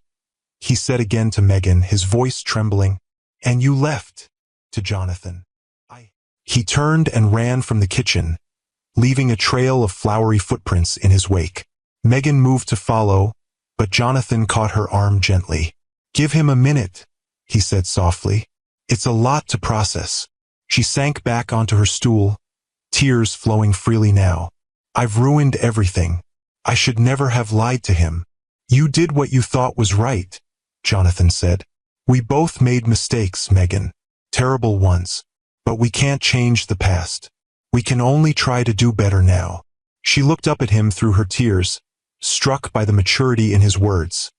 he said again to Megan, his voice trembling. And you left, to Jonathan. He turned and ran from the kitchen, leaving a trail of flowery footprints in his wake. Megan moved to follow, but Jonathan caught her arm gently. Give him a minute, he said softly. It's a lot to process. She sank back onto her stool, tears flowing freely now. I've ruined everything. I should never have lied to him. You did what you thought was right, Jonathan said. We both made mistakes, Megan. Terrible ones. But we can't change the past. We can only try to do better now. She looked up at him through her tears, struck by the maturity in his words.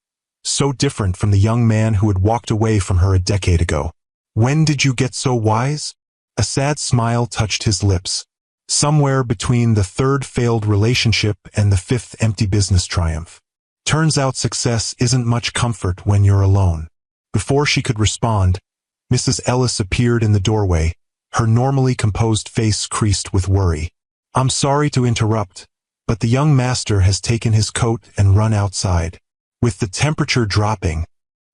So different from the young man who had walked away from her a decade ago. When did you get so wise? A sad smile touched his lips. Somewhere between the 3rd failed relationship and the 5th empty business triumph. Turns out success isn't much comfort when you're alone. Before she could respond, Mrs. Ellis appeared in the doorway, her normally composed face creased with worry. I'm sorry to interrupt, but the young master has taken his coat and run outside. With the temperature dropping,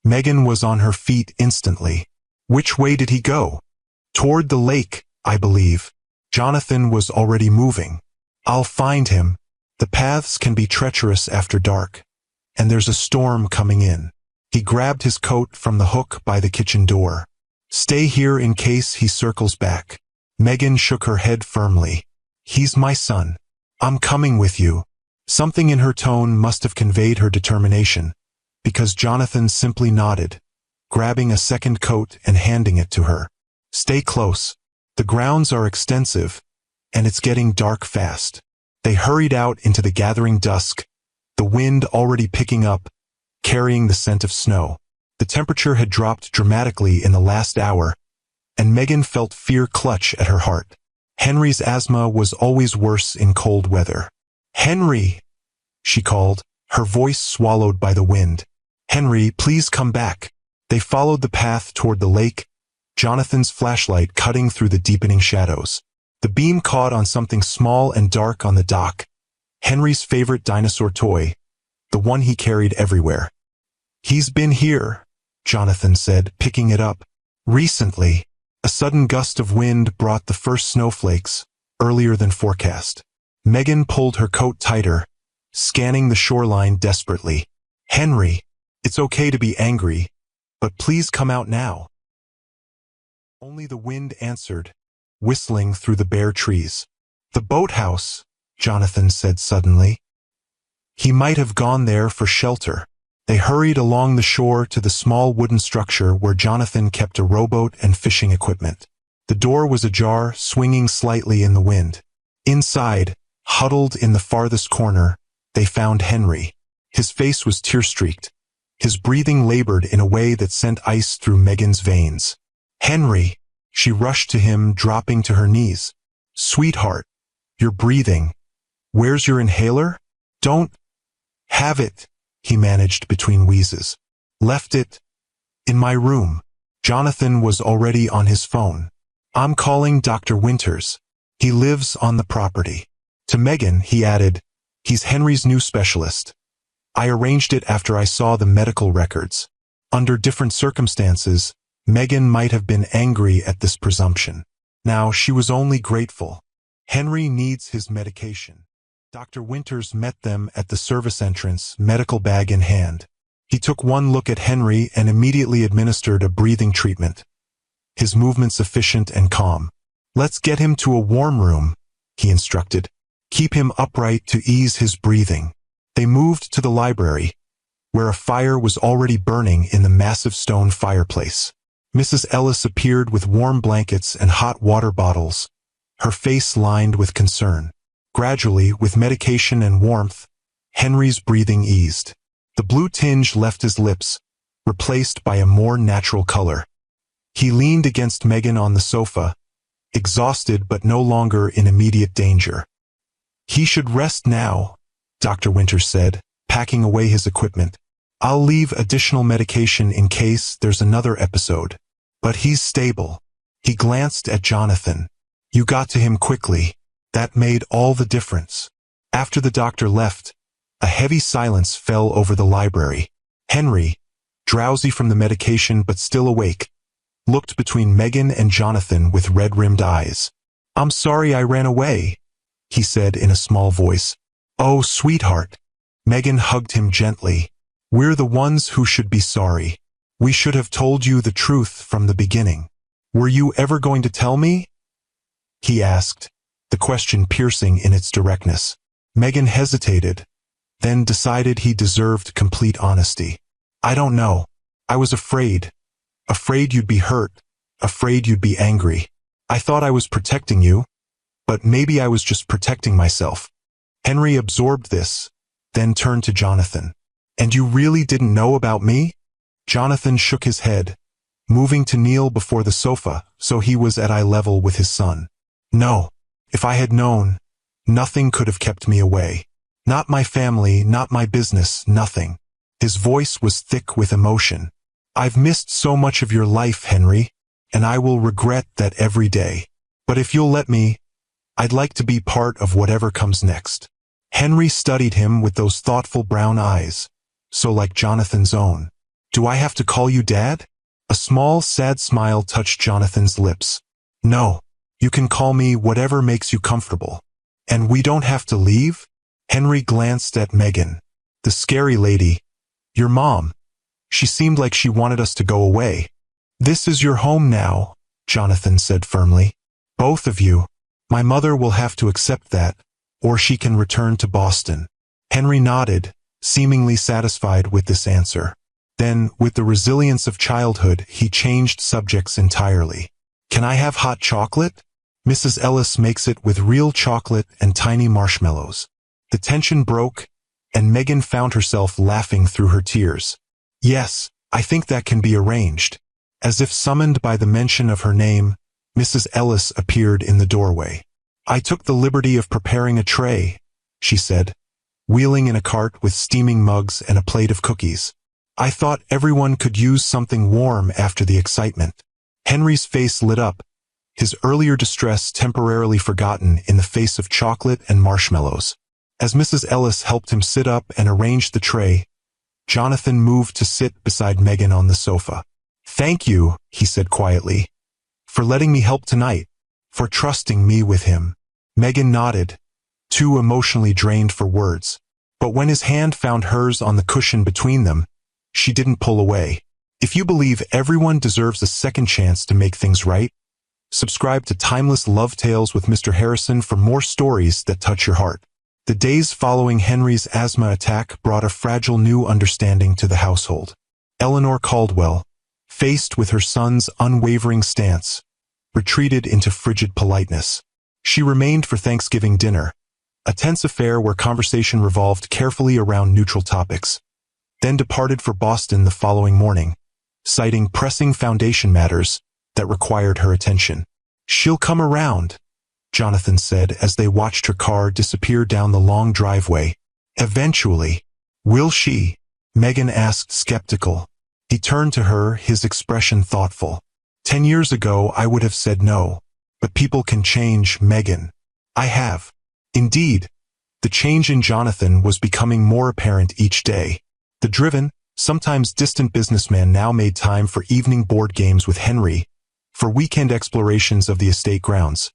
Megan was on her feet instantly. Which way did he go? Toward the lake, I believe. Jonathan was already moving. I'll find him. The paths can be treacherous after dark, and there's a storm coming in. He grabbed his coat from the hook by the kitchen door. Stay here in case he circles back. Megan shook her head firmly. He's my son. I'm coming with you. Something in her tone must have conveyed her determination, because Jonathan simply nodded, grabbing a second coat and handing it to her. Stay close. The grounds are extensive, and it's getting dark fast. They hurried out into the gathering dusk, the wind already picking up, carrying the scent of snow. The temperature had dropped dramatically in the last hour, and Megan felt fear clutch at her heart. Henry's asthma was always worse in cold weather. "Henry!" she called, her voice swallowed by the wind. "Henry, please come back." They followed the path toward the lake, Jonathan's flashlight cutting through the deepening shadows. The beam caught on something small and dark on the dock, Henry's favorite dinosaur toy, the one he carried everywhere. "He's been here," Jonathan said, picking it up. "Recently." A sudden gust of wind brought the first snowflakes, earlier than forecast. Megan pulled her coat tighter, scanning the shoreline desperately. "Henry, it's okay to be angry, but please come out now." Only the wind answered, whistling through the bare trees. "The boathouse," Jonathan said suddenly. "He might have gone there for shelter." They hurried along the shore to the small wooden structure where Jonathan kept a rowboat and fishing equipment. The door was ajar, swinging slightly in the wind. Inside, huddled in the farthest corner, they found Henry. His face was tear-streaked. His breathing labored in a way that sent ice through Megan's veins. "Henry!" She rushed to him, dropping to her knees. "Sweetheart, you're breathing. Where's your inhaler?" "Don't have it," he managed between wheezes. "Left it in my room." Jonathan was already on his phone. "I'm calling Dr. Winters. He lives on the property." To Megan, he added, "He's Henry's new specialist. I arranged it after I saw the medical records." Under different circumstances, Megan might have been angry at this presumption. Now she was only grateful. Henry needs his medication. Dr. Winters met them at the service entrance, medical bag in hand. He took one look at Henry and immediately administered a breathing treatment, his movements efficient and calm. "Let's get him to a warm room," he instructed. "Keep him upright to ease his breathing." They moved to the library, where a fire was already burning in the massive stone fireplace. Mrs. Ellis appeared with warm blankets and hot water bottles, her face lined with concern. Gradually, with medication and warmth, Henry's breathing eased. The blue tinge left his lips, replaced by a more natural color. He leaned against Megan on the sofa, exhausted but no longer in immediate danger. "He should rest now," Dr. Winters said, packing away his equipment. "I'll leave additional medication in case there's another episode. But he's stable." He glanced at Jonathan. "You got to him quickly. That made all the difference." After the doctor left, a heavy silence fell over the library. Henry, drowsy from the medication but still awake, looked between Megan and Jonathan with red-rimmed eyes. "I'm sorry I ran away," he said in a small voice. "Oh, sweetheart." Megan hugged him gently. "We're the ones who should be sorry. We should have told you the truth from the beginning." "Were you ever going to tell me?" he asked, the question piercing in its directness. Megan hesitated, then decided he deserved complete honesty. "I don't know. I was afraid. Afraid you'd be hurt. Afraid you'd be angry. I thought I was protecting you, but maybe I was just protecting myself." Henry absorbed this, then turned to Jonathan. "And you really didn't know about me?" Jonathan shook his head, moving to kneel before the sofa so he was at eye level with his son. "No. If I had known, nothing could have kept me away. Not my family, not my business, nothing." His voice was thick with emotion. "I've missed so much of your life, Henry, and I will regret that every day. But if you'll let me, I'd like to be part of whatever comes next." Henry studied him with those thoughtful brown eyes, so like Jonathan's own. "Do I have to call you Dad?" A small, sad smile touched Jonathan's lips. "No. You can call me whatever makes you comfortable." "And we don't have to leave?" Henry glanced at Megan. "The scary lady. Your mom. She seemed like she wanted us to go away." "This is your home now," Jonathan said firmly. "Both of you. My mother will have to accept that, or she can return to Boston." Henry nodded, seemingly satisfied with this answer. Then, with the resilience of childhood, he changed subjects entirely. "Can I have hot chocolate? Mrs. Ellis makes it with real chocolate and tiny marshmallows." The tension broke, and Megan found herself laughing through her tears. "Yes, I think that can be arranged. As if summoned by the mention of her name, Mrs. Ellis appeared in the doorway. I took the liberty of preparing a tray, she said, wheeling in a cart with steaming mugs and a plate of cookies. I thought everyone could use something warm after the excitement. Henry's face lit up, his earlier distress temporarily forgotten in the face of chocolate and marshmallows. As Mrs. Ellis helped him sit up and arranged the tray, Jonathan moved to sit beside Megan on the sofa. Thank you, he said quietly, for letting me help tonight, for trusting me with him. Megan nodded, too emotionally drained for words. But when his hand found hers on the cushion between them, she didn't pull away. If you believe everyone deserves a second chance to make things right, subscribe to Timeless Love Tales with Mr. Harrison for more stories that touch your heart. The days following Henry's asthma attack brought a fragile new understanding to the household. Eleanor Caldwell, faced with her son's unwavering stance, retreated into frigid politeness. She remained for Thanksgiving dinner, a tense affair where conversation revolved carefully around neutral topics, then departed for Boston the following morning, citing pressing foundation matters that required her attention. She'll come around, Jonathan said as they watched her car disappear down the long driveway. Eventually. Will she? Megan asked, skeptical. He turned to her, his expression thoughtful. 10 years ago I would have said no. But people can change, Megan. I have. Indeed, the change in Jonathan was becoming more apparent each day. The driven, sometimes distant businessman now made time for evening board games with Henry, for weekend explorations of the estate grounds,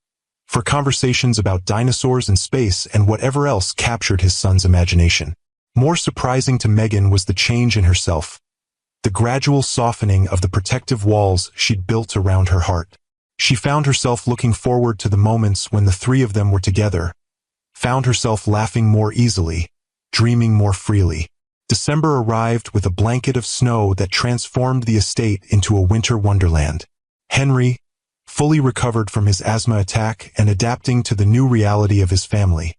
for conversations about dinosaurs and space and whatever else captured his son's imagination. More surprising to Megan was the change in herself, the gradual softening of the protective walls she'd built around her heart. She found herself looking forward to the moments when the three of them were together, found herself laughing more easily, dreaming more freely. December arrived with a blanket of snow that transformed the estate into a winter wonderland. Henry, fully recovered from his asthma attack and adapting to the new reality of his family,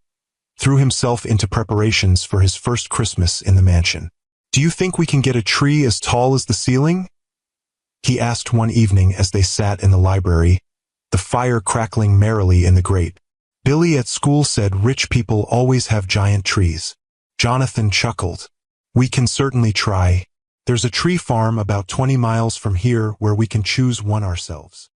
threw himself into preparations for his first Christmas in the mansion. "Do you think we can get a tree as tall as the ceiling?" he asked one evening as they sat in the library, the fire crackling merrily in the grate. "Billy at school said rich people always have giant trees." Jonathan chuckled. "We can certainly try. There's a tree farm about 20 miles from here where we can choose one ourselves."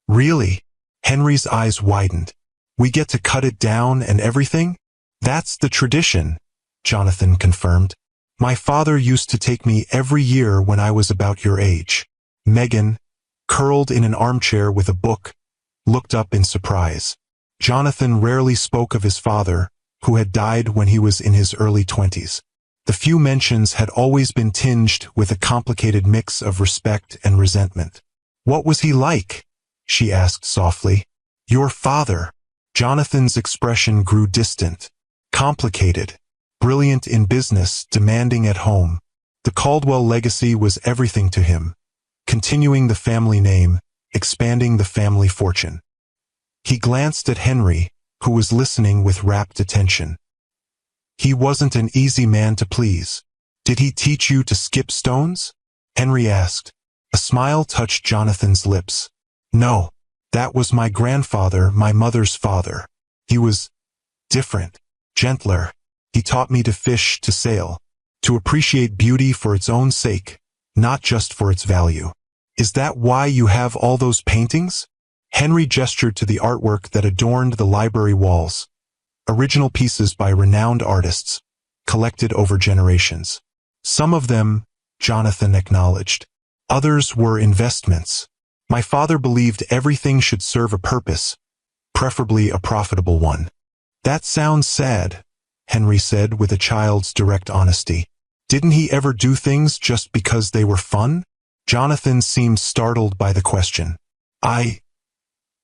"Really?" Henry's eyes widened. "We get to cut it down and everything?" "That's the tradition," Jonathan confirmed. "My father used to take me every year when I was about your age." Megan, curled in an armchair with a book, looked up in surprise. Jonathan rarely spoke of his father, who had died when he was in his early 20s. The few mentions had always been tinged with a complicated mix of respect and resentment. "What was he like?" she asked softly. "Your father." Jonathan's expression grew distant. "Complicated. Brilliant in business, demanding at home. The Caldwell legacy was everything to him, continuing the family name, expanding the family fortune." He glanced at Henry, who was listening with rapt attention. "He wasn't an easy man to please. Did he teach you to skip stones?" Henry asked. A smile touched Jonathan's lips. "No, that was my grandfather, my mother's father. He was different, gentler. He taught me to fish, to sail, to appreciate beauty for its own sake, not just for its value." "Is that why you have all those paintings?" Henry gestured to the artwork that adorned the library walls, original pieces by renowned artists, collected over generations. "Some of them," Jonathan acknowledged. "Others were investments. My father believed everything should serve a purpose, preferably a profitable one." "That sounds sad," Henry said with a child's direct honesty. "Didn't he ever do things just because they were fun?" Jonathan seemed startled by the question. "I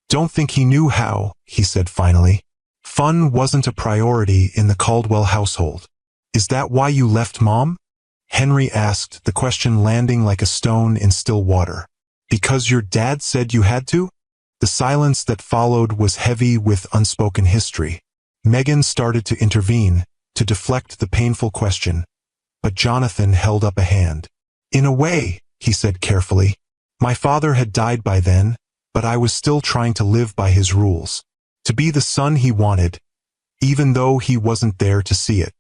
don't think he knew how," he said finally. "Fun wasn't a priority in the Caldwell household." "Is that why you left Mom?" Henry asked, the question landing like a stone in still water. "Because your dad said you had to?" The silence that followed was heavy with unspoken history. Megan started to intervene, to deflect the painful question, but Jonathan held up a hand. In a way, he said carefully. My father had died by then, but I was still trying to live by his rules. To be the son he wanted, even though he wasn't there to see it.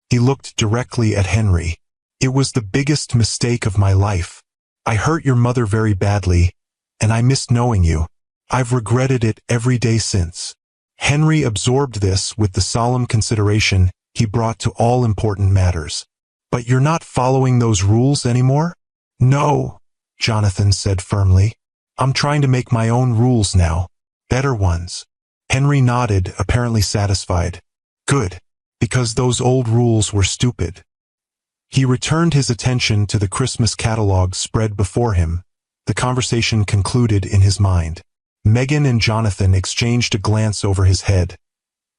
He looked directly at Henry. It was the biggest mistake of my life. I hurt your mother very badly, and I missed knowing you. I've regretted it every day since. Henry absorbed this with the solemn consideration he brought to all important matters. But you're not following those rules anymore? No, Jonathan said firmly. I'm trying to make my own rules now. Better ones. Henry nodded, apparently satisfied. Good, because those old rules were stupid. He returned his attention to the Christmas catalog spread before him. The conversation concluded in his mind. Megan and Jonathan exchanged a glance over his head.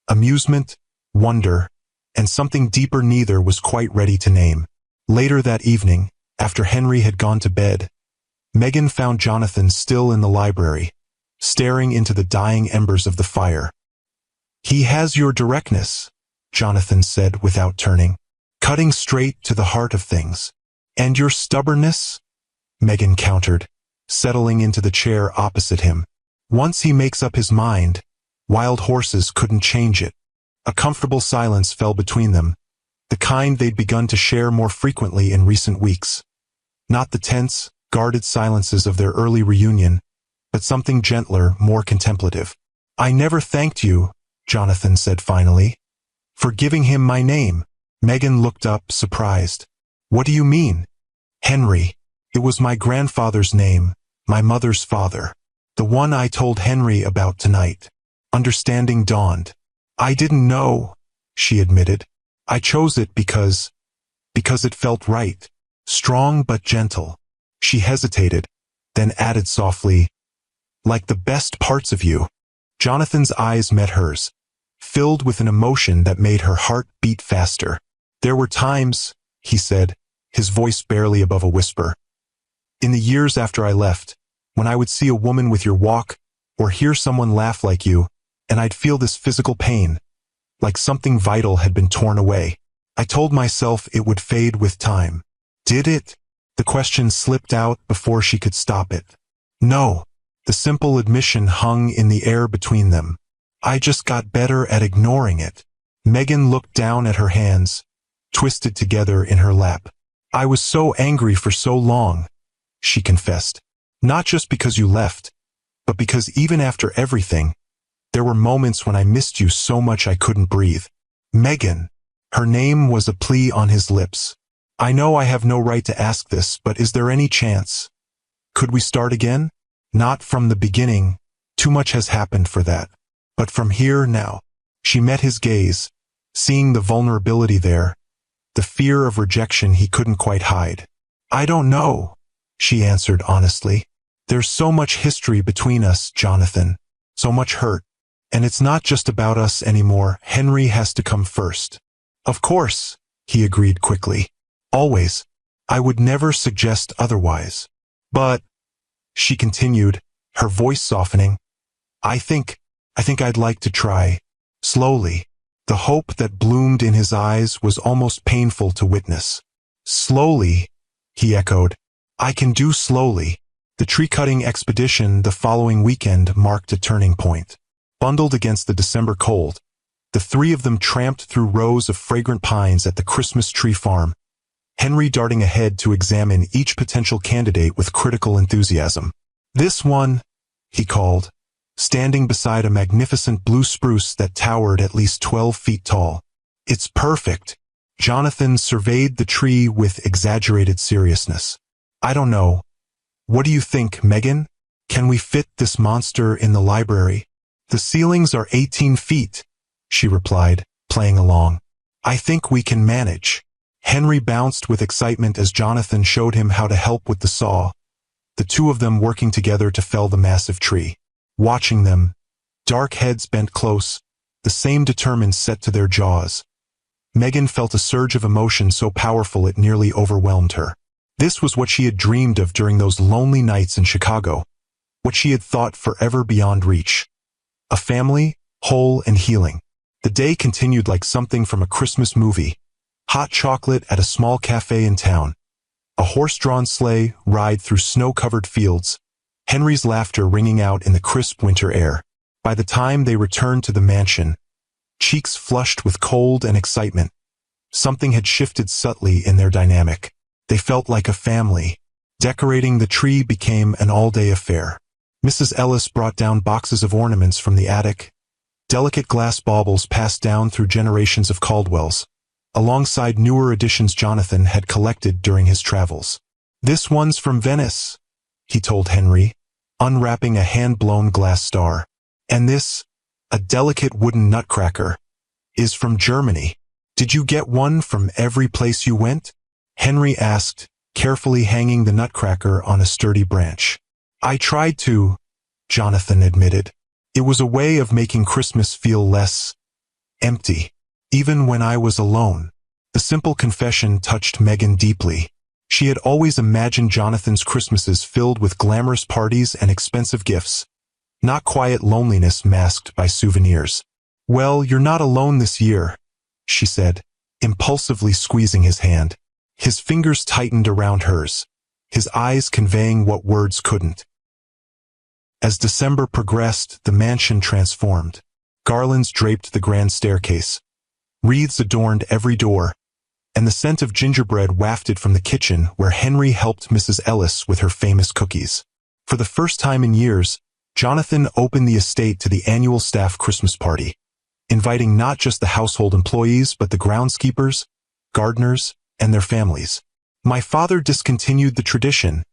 Amusement, wonder, and something deeper neither was quite ready to name. Later that evening, after Henry had gone to bed, Megan found Jonathan still in the library, staring into the dying embers of the fire. He has your directness, Jonathan said without turning, cutting straight to the heart of things. And your stubbornness? Megan countered, settling into the chair opposite him. Once he makes up his mind, wild horses couldn't change it. A comfortable silence fell between them, the kind they'd begun to share more frequently in recent weeks. Not the tense, guarded silences of their early reunion, but something gentler, more contemplative. I never thanked you, Jonathan said finally, for giving him my name. Megan looked up, surprised. What do you mean? Henry. It was my grandfather's name, my mother's father. The one I told Henry about tonight. Understanding dawned. I didn't know, she admitted. I chose it because it felt right. Strong but gentle. She hesitated, then added softly, like the best parts of you. Jonathan's eyes met hers, filled with an emotion that made her heart beat faster. There were times, he said, his voice barely above a whisper. In the years after I left, when I would see a woman with your walk, or hear someone laugh like you, and I'd feel this physical pain, like something vital had been torn away. I told myself it would fade with time. Did it? The question slipped out before she could stop it. No. The simple admission hung in the air between them. I just got better at ignoring it. Megan looked down at her hands, twisted together in her lap. I was so angry for so long, she confessed. Not just because you left, but because even after everything, there were moments when I missed you so much I couldn't breathe. Megan. Her name was a plea on his lips. I know I have no right to ask this, but is there any chance? Could we start again? Not from the beginning. Too much has happened for that. But from here now. She met his gaze, seeing the vulnerability there, the fear of rejection he couldn't quite hide. I don't know, she answered honestly. There's so much history between us, Jonathan. So much hurt. And it's not just about us anymore. Henry has to come first. Of course, he agreed quickly. Always. I would never suggest otherwise. But, she continued, her voice softening, I think I'd like to try. Slowly. The hope that bloomed in his eyes was almost painful to witness. Slowly, he echoed. I can do slowly. The tree-cutting expedition the following weekend marked a turning point. Bundled against the December cold, the three of them tramped through rows of fragrant pines at the Christmas tree farm, Henry darting ahead to examine each potential candidate with critical enthusiasm. This one, he called, standing beside a magnificent blue spruce that towered at least 12 feet tall. It's perfect. Jonathan surveyed the tree with exaggerated seriousness. I don't know. What do you think, Megan? Can we fit this monster in the library? The ceilings are 18 feet, she replied, playing along. I think we can manage. Henry bounced with excitement as Jonathan showed him how to help with the saw, the two of them working together to fell the massive tree. Watching them, dark heads bent close, the same determined set to their jaws. Megan felt a surge of emotion so powerful it nearly overwhelmed her. This was what she had dreamed of during those lonely nights in Chicago, what she had thought forever beyond reach. A family, whole and healing. The day continued like something from a Christmas movie. Hot chocolate at a small cafe in town. A horse-drawn sleigh ride through snow-covered fields, Henry's laughter ringing out in the crisp winter air. By the time they returned to the mansion, cheeks flushed with cold and excitement, something had shifted subtly in their dynamic. They felt like a family. Decorating the tree became an all-day affair. Mrs. Ellis brought down boxes of ornaments from the attic, delicate glass baubles passed down through generations of Caldwells, alongside newer additions Jonathan had collected during his travels. "This one's from Venice," he told Henry, unwrapping a hand-blown glass star. "And this, a delicate wooden nutcracker, is from Germany. Did you get one from every place you went?" Henry asked, carefully hanging the nutcracker on a sturdy branch. "I tried to," Jonathan admitted. "It was a way of making Christmas feel less empty, even when I was alone." The simple confession touched Megan deeply. She had always imagined Jonathan's Christmases filled with glamorous parties and expensive gifts, not quiet loneliness masked by souvenirs. "Well, you're not alone this year," she said, impulsively squeezing his hand. His fingers tightened around hers, his eyes conveying what words couldn't. As December progressed, the mansion transformed. Garlands draped the grand staircase. Wreaths adorned every door, and the scent of gingerbread wafted from the kitchen where Henry helped Mrs. Ellis with her famous cookies. For the first time in years, Jonathan opened the estate to the annual staff Christmas party, inviting not just the household employees but the groundskeepers, gardeners, and their families. "My father discontinued the tradition,"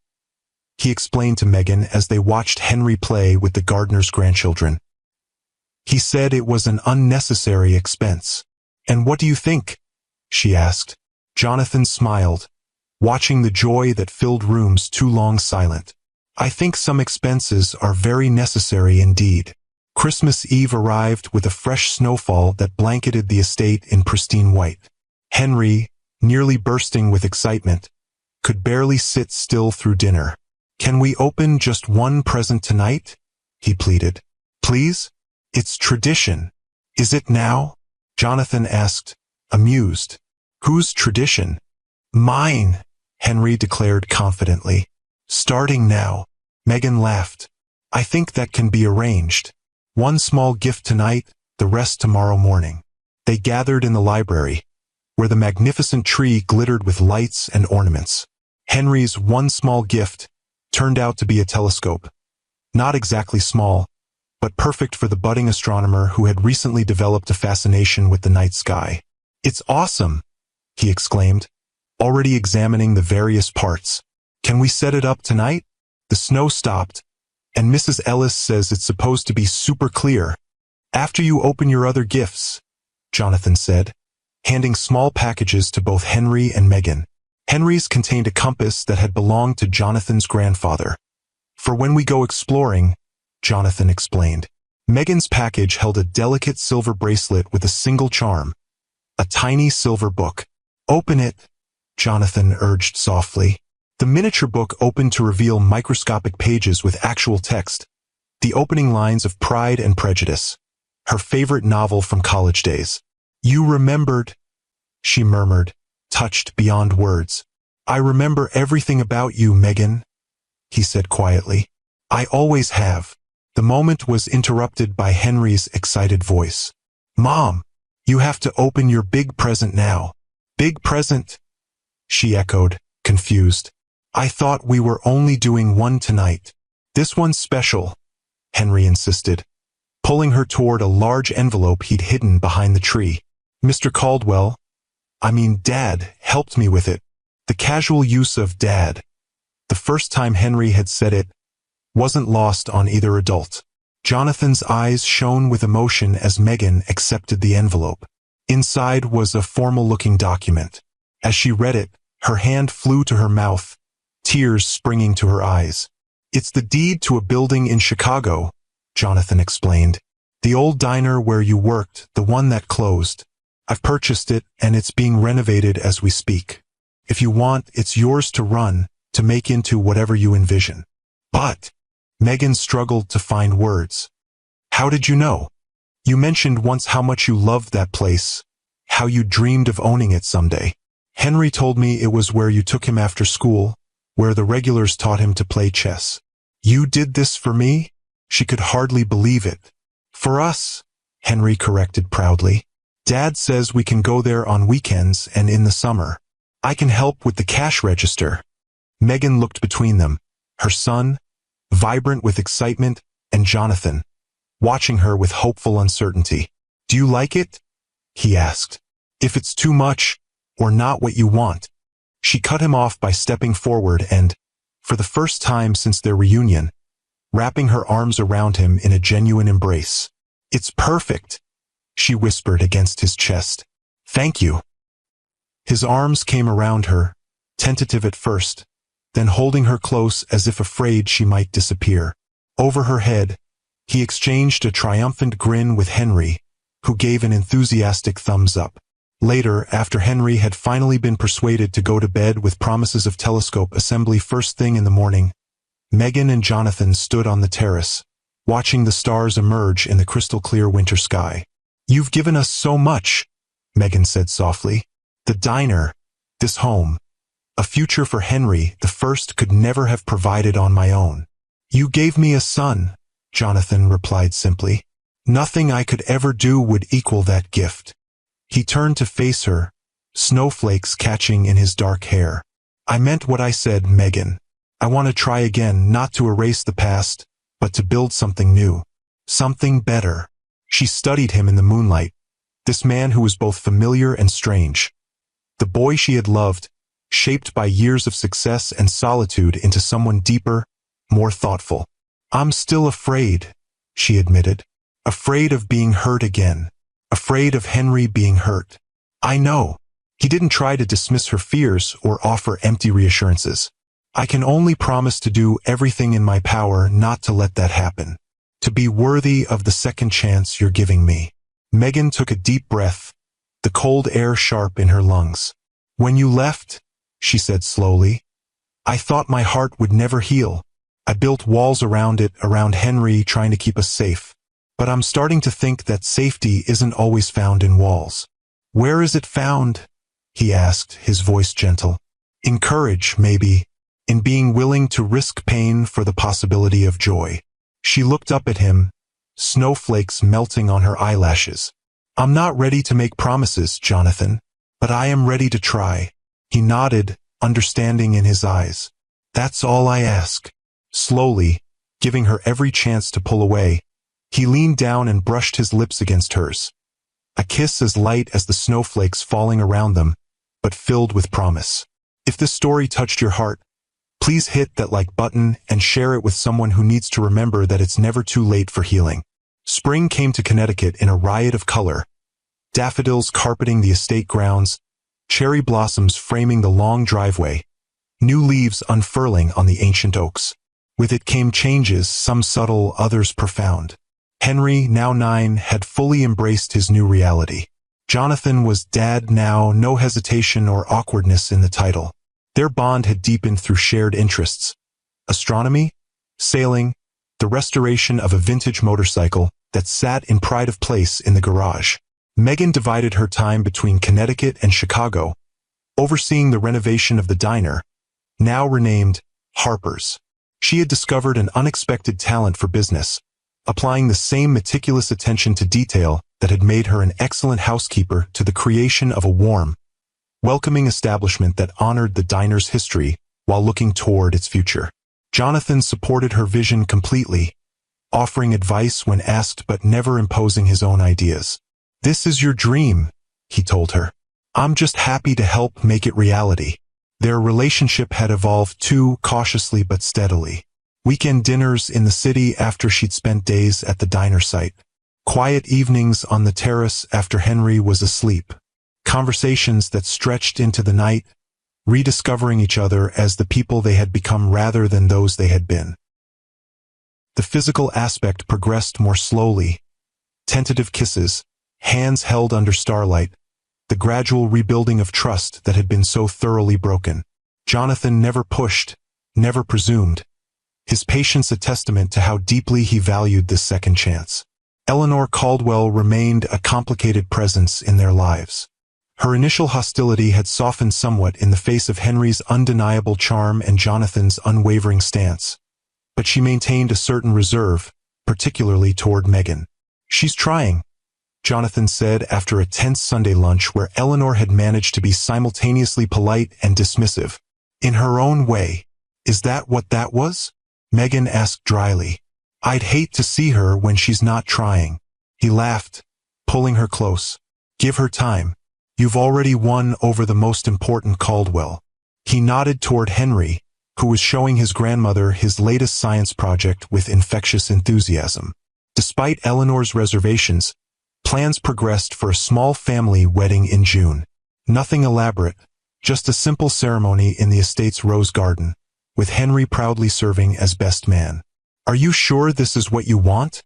he explained to Megan as they watched Henry play with the gardener's grandchildren. "He said it was an unnecessary expense." "And what do you think?" she asked. Jonathan smiled, watching the joy that filled rooms too long silent. "I think some expenses are very necessary indeed." Christmas Eve arrived with a fresh snowfall that blanketed the estate in pristine white. Henry, nearly bursting with excitement, could barely sit still through dinner. "Can we open just one present tonight?" he pleaded. "Please? It's tradition." "Is it now?" Jonathan asked, amused. "Whose tradition?" "Mine," Henry declared confidently. "Starting now." Megan laughed. "I think that can be arranged. One small gift tonight, the rest tomorrow morning." They gathered in the library, where the magnificent tree glittered with lights and ornaments. Henry's one small gift turned out to be a telescope. Not exactly small, but perfect for the budding astronomer who had recently developed a fascination with the night sky. "It's awesome," he exclaimed, already examining the various parts. "Can we set it up tonight?" The snow stopped, and Mrs. Ellis says it's supposed to be super clear. "After you open your other gifts," Jonathan said, handing small packages to both Henry and Megan. Henry's contained a compass that had belonged to Jonathan's grandfather. "For when we go exploring," Jonathan explained. Megan's package held a delicate silver bracelet with a single charm, a tiny silver book. "Open it," Jonathan urged softly. The miniature book opened to reveal microscopic pages with actual text, the opening lines of Pride and Prejudice, her favorite novel from college days. "You remembered," she murmured, touched beyond words. "I remember everything about you, Megan," he said quietly. "I always have." The moment was interrupted by Henry's excited voice. "Mom, you have to open your big present now." "Big present?" she echoed, confused. "I thought we were only doing one tonight." "This one's special," Henry insisted, pulling her toward a large envelope he'd hidden behind the tree. "Mr. Caldwell, Dad, helped me with it." The casual use of Dad, the first time Henry had said it, wasn't lost on either adult. Jonathan's eyes shone with emotion as Megan accepted the envelope. Inside was a formal-looking document. As she read it, her hand flew to her mouth, tears springing to her eyes. "It's the deed to a building in Chicago," Jonathan explained. "The old diner where you worked, the one that closed. I've purchased it, and it's being renovated as we speak. If you want, it's yours to run, to make into whatever you envision." "But," Megan struggled to find words. "How did you know? You mentioned once how much you loved that place, how you dreamed of owning it someday." Henry told me it was where you took him after school, where the regulars taught him to play chess. You did this for me? She could hardly believe it. For us, Henry corrected proudly. Dad says we can go there on weekends and in the summer. I can help with the cash register. Megan looked between them, her son, vibrant with excitement, and Jonathan, watching her with hopeful uncertainty. Do you like it? He asked. If it's too much, or not what you want. She cut him off by stepping forward and, for the first time since their reunion, wrapping her arms around him in a genuine embrace. It's perfect, she whispered against his chest. Thank you. His arms came around her, tentative at first, then holding her close as if afraid she might disappear. Over her head, he exchanged a triumphant grin with Henry, who gave an enthusiastic thumbs up. Later, after Henry had finally been persuaded to go to bed with promises of telescope assembly first thing in the morning, Megan and Jonathan stood on the terrace, watching the stars emerge in the crystal-clear winter sky. You've given us so much, Megan said softly. The diner, this home, a future for Henry the first could never have provided on my own. You gave me a son, Jonathan replied simply. Nothing I could ever do would equal that gift. He turned to face her, snowflakes catching in his dark hair. I meant what I said, Megan. I want to try again, not to erase the past, but to build something new. Something better. She studied him in the moonlight, this man who was both familiar and strange. The boy she had loved, shaped by years of success and solitude into someone deeper, more thoughtful. I'm still afraid, she admitted. Afraid of being hurt again. Afraid of Henry being hurt. I know. He didn't try to dismiss her fears or offer empty reassurances. I can only promise to do everything in my power not to let that happen. To be worthy of the second chance you're giving me. Megan took a deep breath, the cold air sharp in her lungs. When you left, she said slowly, I thought my heart would never heal. I built walls around it, around Henry, trying to keep us safe. But I'm starting to think that safety isn't always found in walls. Where is it found? He asked, his voice gentle. In courage, maybe. In being willing to risk pain for the possibility of joy. She looked up at him, snowflakes melting on her eyelashes. I'm not ready to make promises, Jonathan, but I am ready to try. He nodded, understanding in his eyes. That's all I ask. Slowly, giving her every chance to pull away, he leaned down and brushed his lips against hers. A kiss as light as the snowflakes falling around them, but filled with promise. If this story touched your heart, please hit that like button and share it with someone who needs to remember that it's never too late for healing. Spring came to Connecticut in a riot of color. Daffodils carpeting the estate grounds, cherry blossoms framing the long driveway, new leaves unfurling on the ancient oaks. With it came changes, some subtle, others profound. Henry, now 9, had fully embraced his new reality. Jonathan was dad now, no hesitation or awkwardness in the title. Their bond had deepened through shared interests. Astronomy, sailing, the restoration of a vintage motorcycle that sat in pride of place in the garage. Megan divided her time between Connecticut and Chicago, overseeing the renovation of the diner, now renamed Harper's. She had discovered an unexpected talent for business, applying the same meticulous attention to detail that had made her an excellent housekeeper to the creation of a warm, welcoming establishment that honored the diner's history while looking toward its future. Jonathan supported her vision completely, offering advice when asked but never imposing his own ideas. This is your dream, he told her. I'm just happy to help make it reality. Their relationship had evolved too cautiously but steadily. Weekend dinners in the city after she'd spent days at the diner site. Quiet evenings on the terrace after Henry was asleep. Conversations that stretched into the night, rediscovering each other as the people they had become rather than those they had been. The physical aspect progressed more slowly. Tentative kisses, hands held under starlight, the gradual rebuilding of trust that had been so thoroughly broken. Jonathan never pushed, never presumed. His patience a testament to how deeply he valued this second chance. Eleanor Caldwell remained a complicated presence in their lives. Her initial hostility had softened somewhat in the face of Henry's undeniable charm and Jonathan's unwavering stance. But she maintained a certain reserve, particularly toward Megan. "She's trying," Jonathan said after a tense Sunday lunch where Eleanor had managed to be simultaneously polite and dismissive. "In her own way." "Is that what that was?" Megan asked dryly. "I'd hate to see her when she's not trying." He laughed, pulling her close. "Give her time. You've already won over the most important Caldwell." He nodded toward Henry, who was showing his grandmother his latest science project with infectious enthusiasm. Despite Eleanor's reservations, plans progressed for a small family wedding in June. Nothing elaborate, just a simple ceremony in the estate's rose garden, with Henry proudly serving as best man. "Are you sure this is what you want?"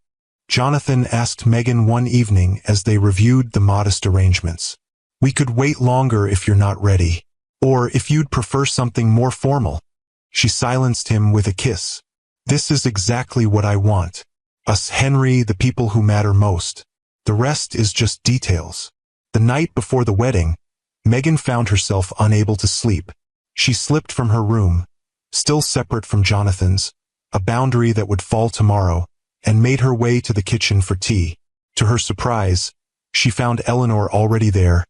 Jonathan asked Megan one evening as they reviewed the modest arrangements. "We could wait longer if you're not ready. Or if you'd prefer something more formal." She silenced him with a kiss. "This is exactly what I want. Us, Henry, the people who matter most. The rest is just details." The night before the wedding, Megan found herself unable to sleep. She slipped from her room, still separate from Jonathan's, a boundary that would fall tomorrow, and made her way to the kitchen for tea. To her surprise, she found Eleanor already there,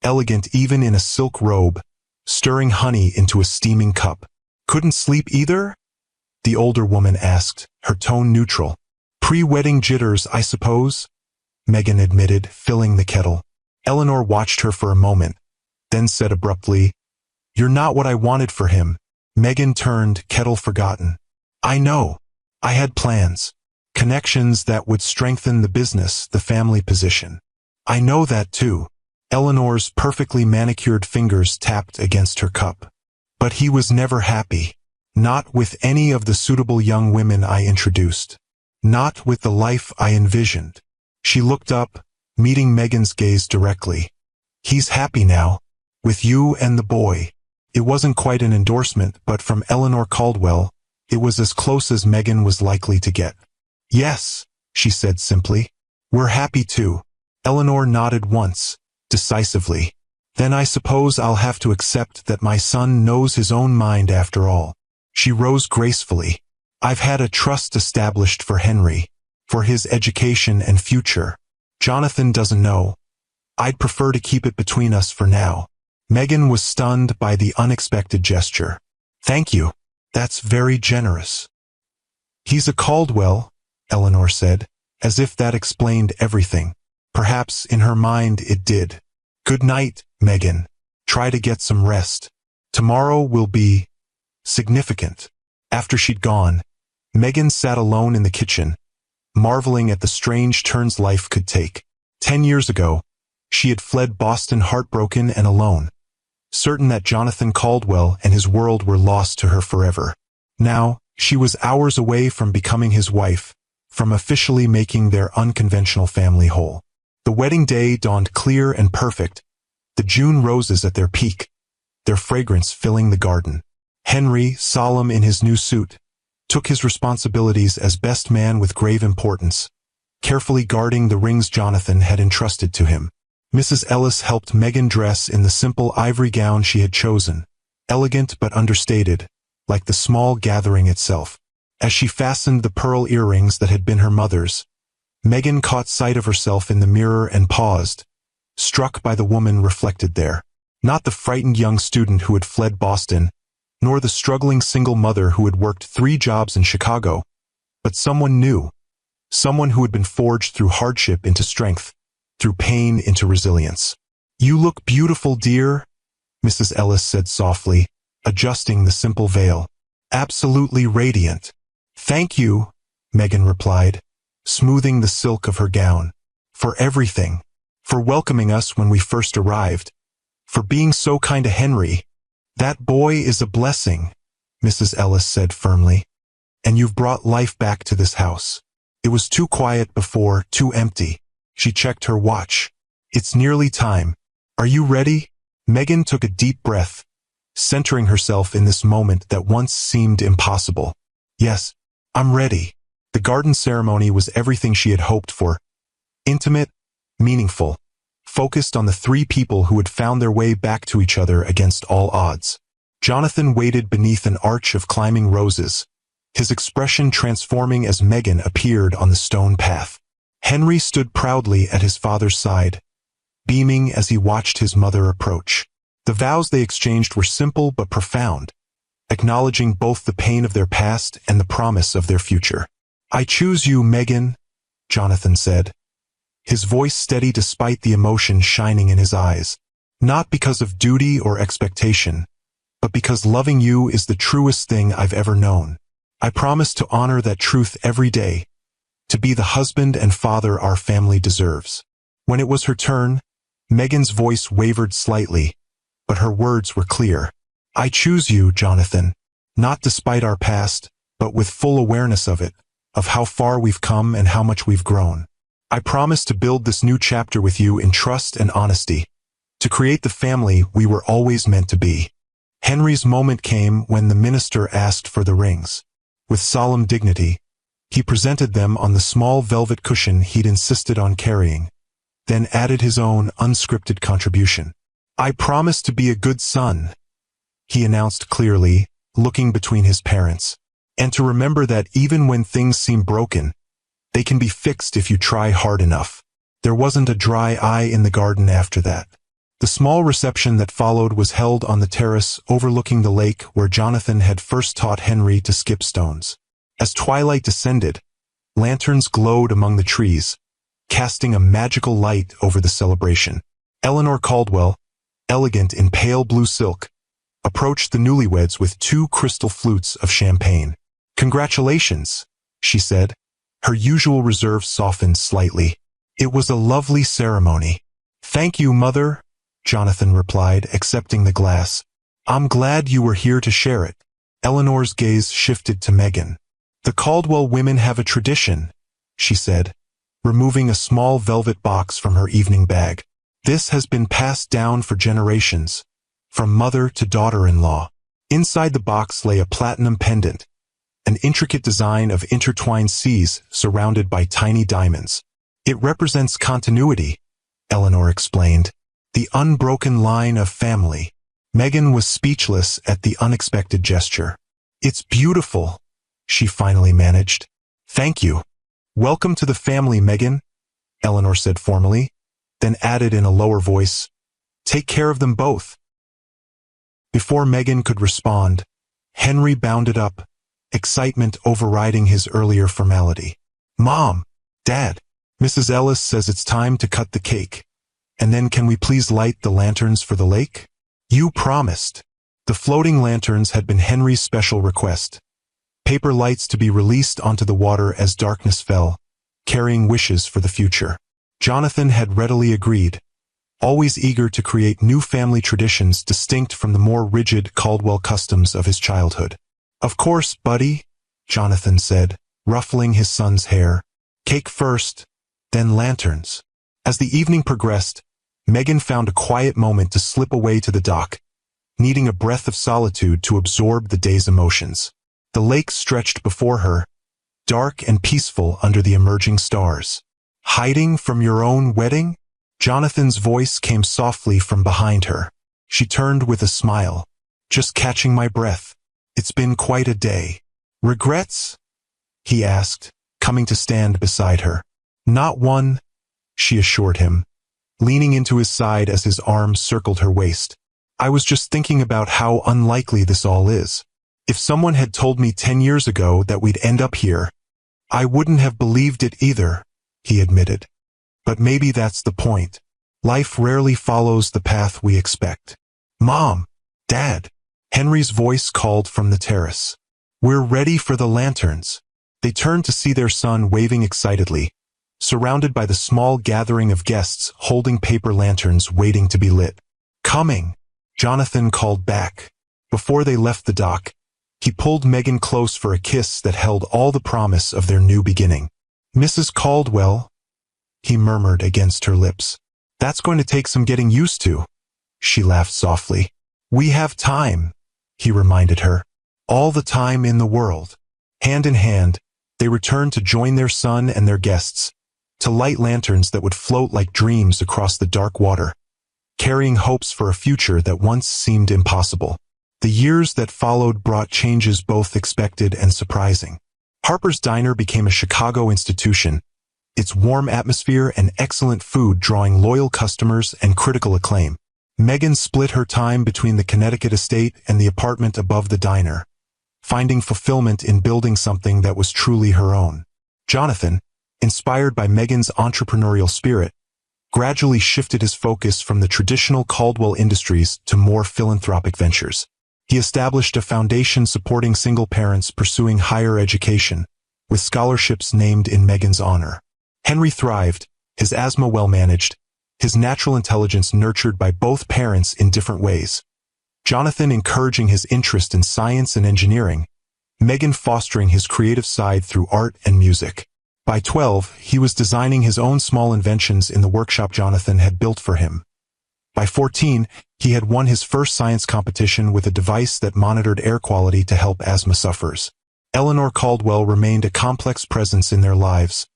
elegant even in a silk robe, stirring honey into a steaming cup. "Couldn't sleep either?" the older woman asked, her tone neutral. "Pre-wedding jitters, I suppose," Megan admitted, filling the kettle. Eleanor watched her for a moment, then said abruptly, "You're not what I wanted for him." Megan turned, kettle forgotten. "I know. I had plans. Connections that would strengthen the business, the family position." "I know that too." Eleanor's perfectly manicured fingers tapped against her cup. "But he was never happy. Not with any of the suitable young women I introduced. Not with the life I envisioned." She looked up, meeting Megan's gaze directly. "He's happy now. With you and the boy." It wasn't quite an endorsement, but from Eleanor Caldwell, it was as close as Megan was likely to get. "Yes," she said simply. "We're happy too." Eleanor nodded once, decisively. "Then I suppose I'll have to accept that my son knows his own mind after all." She rose gracefully. "I've had a trust established for Henry, for his education and future. Jonathan doesn't know. I'd prefer to keep it between us for now." Megan was stunned by the unexpected gesture. "Thank you. That's very generous." "He's a Caldwell," Eleanor said, as if that explained everything. Perhaps in her mind it did. "Good night, Megan. Try to get some rest. Tomorrow will be significant." After she'd gone, Megan sat alone in the kitchen, marveling at the strange turns life could take. 10 years ago, she had fled Boston heartbroken and alone, certain that Jonathan Caldwell and his world were lost to her forever. Now, she was hours away from becoming his wife, from officially making their unconventional family whole. The wedding day dawned clear and perfect, the June roses at their peak, their fragrance filling the garden. Henry, solemn in his new suit, took his responsibilities as best man with grave importance, carefully guarding the rings Jonathan had entrusted to him. Mrs. Ellis helped Megan dress in the simple ivory gown she had chosen, elegant but understated, like the small gathering itself. As she fastened the pearl earrings that had been her mother's, Megan caught sight of herself in the mirror and paused, struck by the woman reflected there. Not the frightened young student who had fled Boston, nor the struggling single mother who had worked 3 jobs in Chicago, but someone new, someone who had been forged through hardship into strength, through pain into resilience. "You look beautiful, dear," Mrs. Ellis said softly, adjusting the simple veil. "Absolutely radiant." "Thank you," Megan replied, smoothing the silk of her gown. "For everything. For welcoming us when we first arrived. For being so kind to Henry. That boy is a blessing," Mrs. Ellis said firmly. "And you've brought life back to this house. It was too quiet before, too empty." She checked her watch. "It's nearly time. Are you ready?" Megan took a deep breath, centering herself in this moment that once seemed impossible. "Yes, I'm ready." The garden ceremony was everything she had hoped for. Intimate, meaningful, focused on the three people who had found their way back to each other against all odds. Jonathan waited beneath an arch of climbing roses, his expression transforming as Megan appeared on the stone path. Henry stood proudly at his father's side, beaming as he watched his mother approach. The vows they exchanged were simple but profound, acknowledging both the pain of their past and the promise of their future. "I choose you, Megan," Jonathan said, his voice steady despite the emotion shining in his eyes. "Not because of duty or expectation, but because loving you is the truest thing I've ever known. I promise to honor that truth every day, to be the husband and father our family deserves." When it was her turn, Megan's voice wavered slightly, but her words were clear. "I choose you, Jonathan, not despite our past, but with full awareness of it, of how far we've come and how much we've grown. I promise to build this new chapter with you in trust and honesty, to create the family we were always meant to be." Henry's moment came when the minister asked for the rings. With solemn dignity, he presented them on the small velvet cushion he'd insisted on carrying, then added his own unscripted contribution. "I promise to be a good son," he announced clearly, looking between his parents, "and to remember that even when things seem broken, they can be fixed if you try hard enough." There wasn't a dry eye in the garden after that. The small reception that followed was held on the terrace overlooking the lake where Jonathan had first taught Henry to skip stones. As twilight descended, lanterns glowed among the trees, casting a magical light over the celebration. Eleanor Caldwell, elegant in pale blue silk, approached the newlyweds with 2 crystal flutes of champagne. "Congratulations," she said, her usual reserve softened slightly. "It was a lovely ceremony." "Thank you, Mother," Jonathan replied, accepting the glass. "I'm glad you were here to share it." Eleanor's gaze shifted to Megan. "The Caldwell women have a tradition," she said, removing a small velvet box from her evening bag. "This has been passed down for generations, from mother to daughter-in-law." Inside the box lay a platinum pendant, an intricate design of intertwined C's surrounded by tiny diamonds. "It represents continuity," Eleanor explained, "the unbroken line of family." Megan was speechless at the unexpected gesture. "It's beautiful," she finally managed. "Thank you." "Welcome to the family, Megan," Eleanor said formally, then added in a lower voice, "Take care of them both." Before Megan could respond, Henry bounded up, excitement overriding his earlier formality. "Mom, Dad, Mrs. Ellis says it's time to cut the cake. And then can we please light the lanterns for the lake?" "You promised." The floating lanterns had been Henry's special request. Paper lights to be released onto the water as darkness fell, carrying wishes for the future. Jonathan had readily agreed, always eager to create new family traditions distinct from the more rigid Caldwell customs of his childhood. "Of course, buddy," Jonathan said, ruffling his son's hair. "Cake first, then lanterns." As the evening progressed, Megan found a quiet moment to slip away to the dock, needing a breath of solitude to absorb the day's emotions. The lake stretched before her, dark and peaceful under the emerging stars. "Hiding from your own wedding?" Jonathan's voice came softly from behind her. She turned with a smile. "Just catching my breath. It's been quite a day." "Regrets?" he asked, coming to stand beside her. "Not one," she assured him, leaning into his side as his arms circled her waist. "I was just thinking about how unlikely this all is. If someone had told me 10 years ago that we'd end up here, I wouldn't have believed it either," he admitted. "But maybe that's the point. Life rarely follows the path we expect." "Mom, Dad," Henry's voice called from the terrace. "We're ready for the lanterns." They turned to see their son waving excitedly, surrounded by the small gathering of guests holding paper lanterns waiting to be lit. "Coming," Jonathan called back. Before they left the dock, he pulled Megan close for a kiss that held all the promise of their new beginning. "Mrs. Caldwell," he murmured against her lips. "That's going to take some getting used to." She laughed softly. "We have time," he reminded her. "All the time in the world." Hand in hand, they returned to join their son and their guests, to light lanterns that would float like dreams across the dark water, carrying hopes for a future that once seemed impossible. The years that followed brought changes both expected and surprising. Harper's Diner became a Chicago institution, its warm atmosphere and excellent food drawing loyal customers and critical acclaim. Megan split her time between the Connecticut estate and the apartment above the diner, finding fulfillment in building something that was truly her own. Jonathan, inspired by Megan's entrepreneurial spirit, gradually shifted his focus from the traditional Caldwell industries to more philanthropic ventures. He established a foundation supporting single parents pursuing higher education, with scholarships named in Megan's honor. Henry thrived, his asthma well managed, his natural intelligence nurtured by both parents in different ways. Jonathan encouraging his interest in science and engineering, Megan fostering his creative side through art and music. By 12, he was designing his own small inventions in the workshop Jonathan had built for him. By 14, he had won his first science competition with a device that monitored air quality to help asthma sufferers. Eleanor Caldwell remained a complex presence in their lives,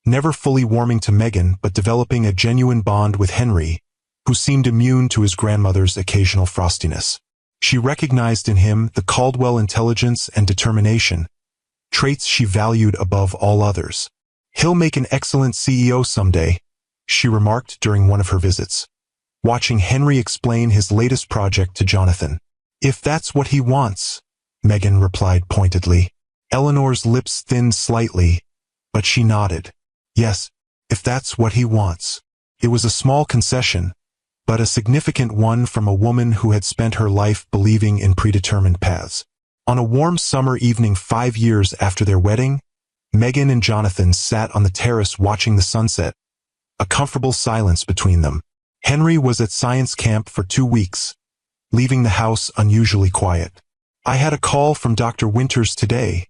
never fully warming to Megan but developing a genuine bond with Henry, who seemed immune to his grandmother's occasional frostiness. She recognized in him the Caldwell intelligence and determination, traits she valued above all others. "He'll make an excellent CEO someday," she remarked during one of her visits, watching Henry explain his latest project to Jonathan. "If that's what he wants," Megan replied pointedly. Eleanor's lips thinned slightly, but she nodded. "Yes, if that's what he wants." It was a small concession, but a significant one from a woman who had spent her life believing in predetermined paths. On a warm summer evening 5 years after their wedding, Megan and Jonathan sat on the terrace watching the sunset, a comfortable silence between them. Henry was at science camp for 2 weeks, leaving the house unusually quiet. "I had a call from Dr. Winters today,"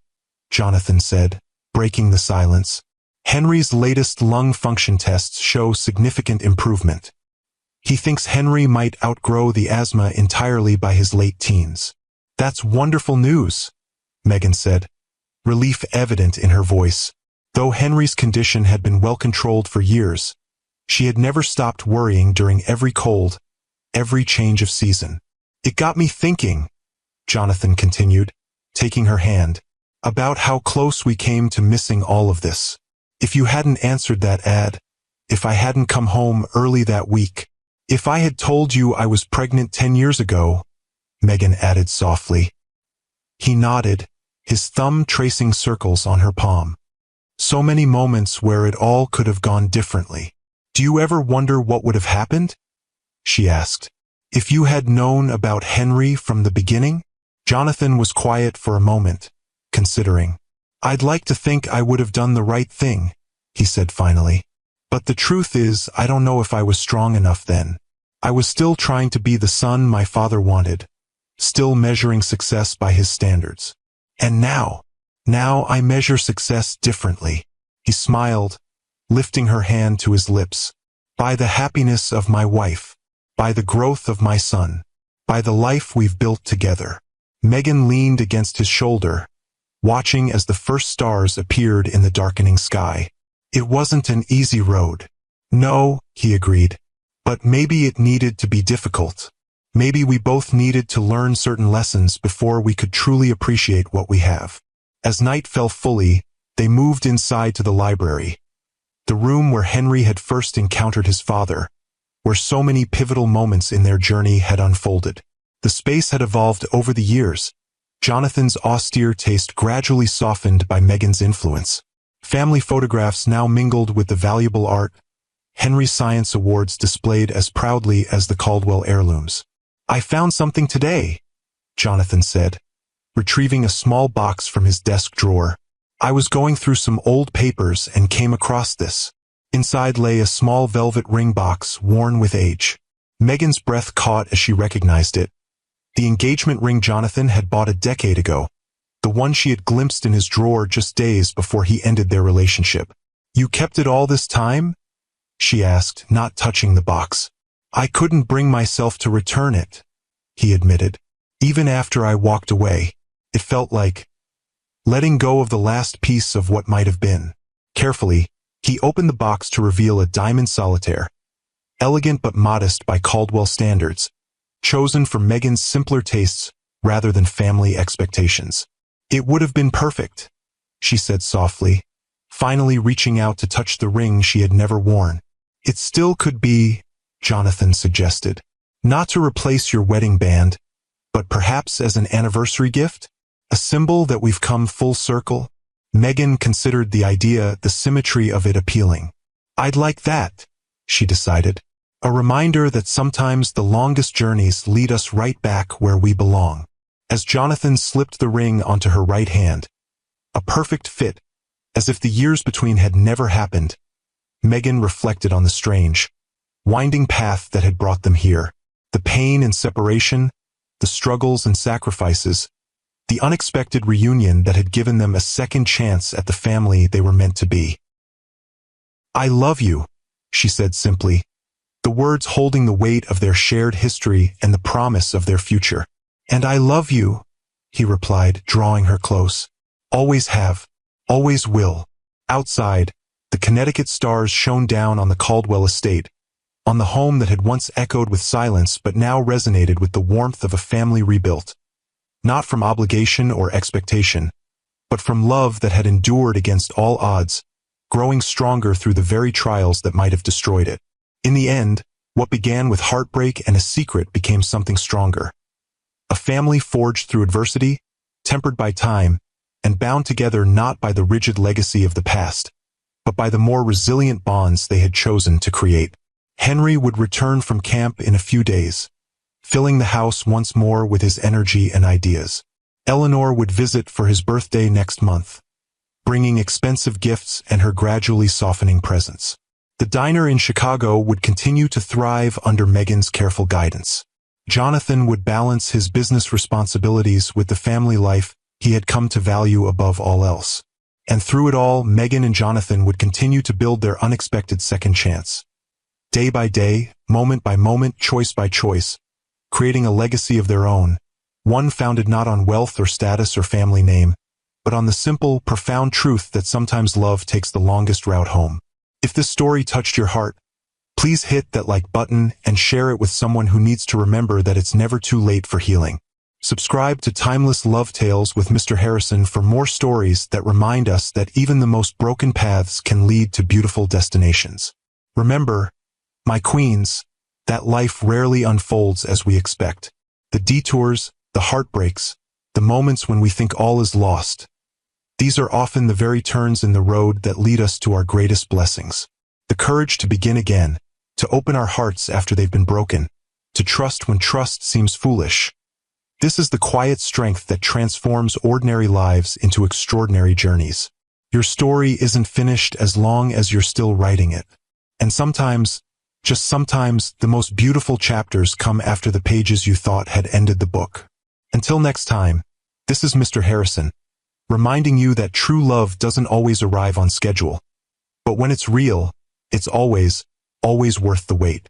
Jonathan said, breaking the silence. "Henry's latest lung function tests show significant improvement. He thinks Henry might outgrow the asthma entirely by his late teens." "That's wonderful news," Megan said, relief evident in her voice. Though Henry's condition had been well controlled for years, she had never stopped worrying during every cold, every change of season. "It got me thinking," Jonathan continued, taking her hand, "about how close we came to missing all of this. If you hadn't answered that ad, if I hadn't come home early that week, if I had told you I was pregnant 10 years ago," Megan added softly. He nodded, his thumb tracing circles on her palm. "So many moments where it all could have gone differently. Do you ever wonder what would have happened?" she asked. "If you had known about Henry from the beginning?" Jonathan was quiet for a moment, considering. "I'd like to think I would have done the right thing," he said finally. "But the truth is, I don't know if I was strong enough then. I was still trying to be the son my father wanted, still measuring success by his standards. And now I measure success differently." He smiled, lifting her hand to his lips. "By the happiness of my wife, by the growth of my son, by the life we've built together." Megan leaned against his shoulder, watching as the first stars appeared in the darkening sky. "It wasn't an easy road." "No," he agreed. "But maybe it needed to be difficult. Maybe we both needed to learn certain lessons before we could truly appreciate what we have." As night fell fully, they moved inside to the library, the room where Henry had first encountered his father, where so many pivotal moments in their journey had unfolded. The space had evolved over the years, Jonathan's austere taste gradually softened by Megan's influence. Family photographs now mingled with the valuable art, Henry's science awards displayed as proudly as the Caldwell heirlooms. "I found something today," Jonathan said, retrieving a small box from his desk drawer. "I was going through some old papers and came across this." Inside lay a small velvet ring box worn with age. Megan's breath caught as she recognized it. The engagement ring Jonathan had bought a decade ago, the one she had glimpsed in his drawer just days before he ended their relationship. "You kept it all this time?" she asked, not touching the box. "I couldn't bring myself to return it," he admitted. "Even after I walked away, it felt like letting go of the last piece of what might have been." Carefully, He opened the box to reveal a diamond solitaire, elegant but modest by Caldwell standards, chosen for Megan's simpler tastes rather than family expectations. "It would have been perfect," she said softly, finally reaching out to touch the ring she had never worn. "It still could be," Jonathan suggested. "Not to replace your wedding band, but perhaps as an anniversary gift? A symbol that we've come full circle?" Megan considered the idea, the symmetry of it appealing. "I'd like that," she decided. "A reminder that sometimes the longest journeys lead us right back where we belong." As Jonathan slipped the ring onto her right hand, a perfect fit, as if the years between had never happened, Megan reflected on the strange, winding path that had brought them here. The pain and separation, the struggles and sacrifices, the unexpected reunion that had given them a second chance at the family they were meant to be. "I love you," she said simply, the words holding the weight of their shared history and the promise of their future. "And I love you," he replied, drawing her close. "Always have, always will." Outside, the Connecticut stars shone down on the Caldwell estate, on the home that had once echoed with silence but now resonated with the warmth of a family rebuilt. Not from obligation or expectation, but from love that had endured against all odds, growing stronger through the very trials that might have destroyed it. In the end, what began with heartbreak and a secret became something stronger. A family forged through adversity, tempered by time, and bound together not by the rigid legacy of the past, but by the more resilient bonds they had chosen to create. Henry would return from camp in a few days, filling the house once more with his energy and ideas. Eleanor would visit for his birthday next month, bringing expensive gifts and her gradually softening presence. The diner in Chicago would continue to thrive under Megan's careful guidance. Jonathan would balance his business responsibilities with the family life he had come to value above all else. And through it all, Megan and Jonathan would continue to build their unexpected second chance. Day by day, moment by moment, choice by choice, creating a legacy of their own, one founded not on wealth or status or family name, but on the simple, profound truth that sometimes love takes the longest route home. If this story touched your heart, please hit that like button and share it with someone who needs to remember that it's never too late for healing. Subscribe to Timeless Love Tales with Mr. Harrison for more stories that remind us that even the most broken paths can lead to beautiful destinations. Remember, my queens, that life rarely unfolds as we expect. The detours, the heartbreaks, the moments when we think all is lost. These are often the very turns in the road that lead us to our greatest blessings. The courage to begin again, to open our hearts after they've been broken, to trust when trust seems foolish. This is the quiet strength that transforms ordinary lives into extraordinary journeys. Your story isn't finished as long as you're still writing it. And sometimes, just sometimes, the most beautiful chapters come after the pages you thought had ended the book. Until next time, this is Mr. Harrison, reminding you that true love doesn't always arrive on schedule. But when it's real, it's always, always worth the wait.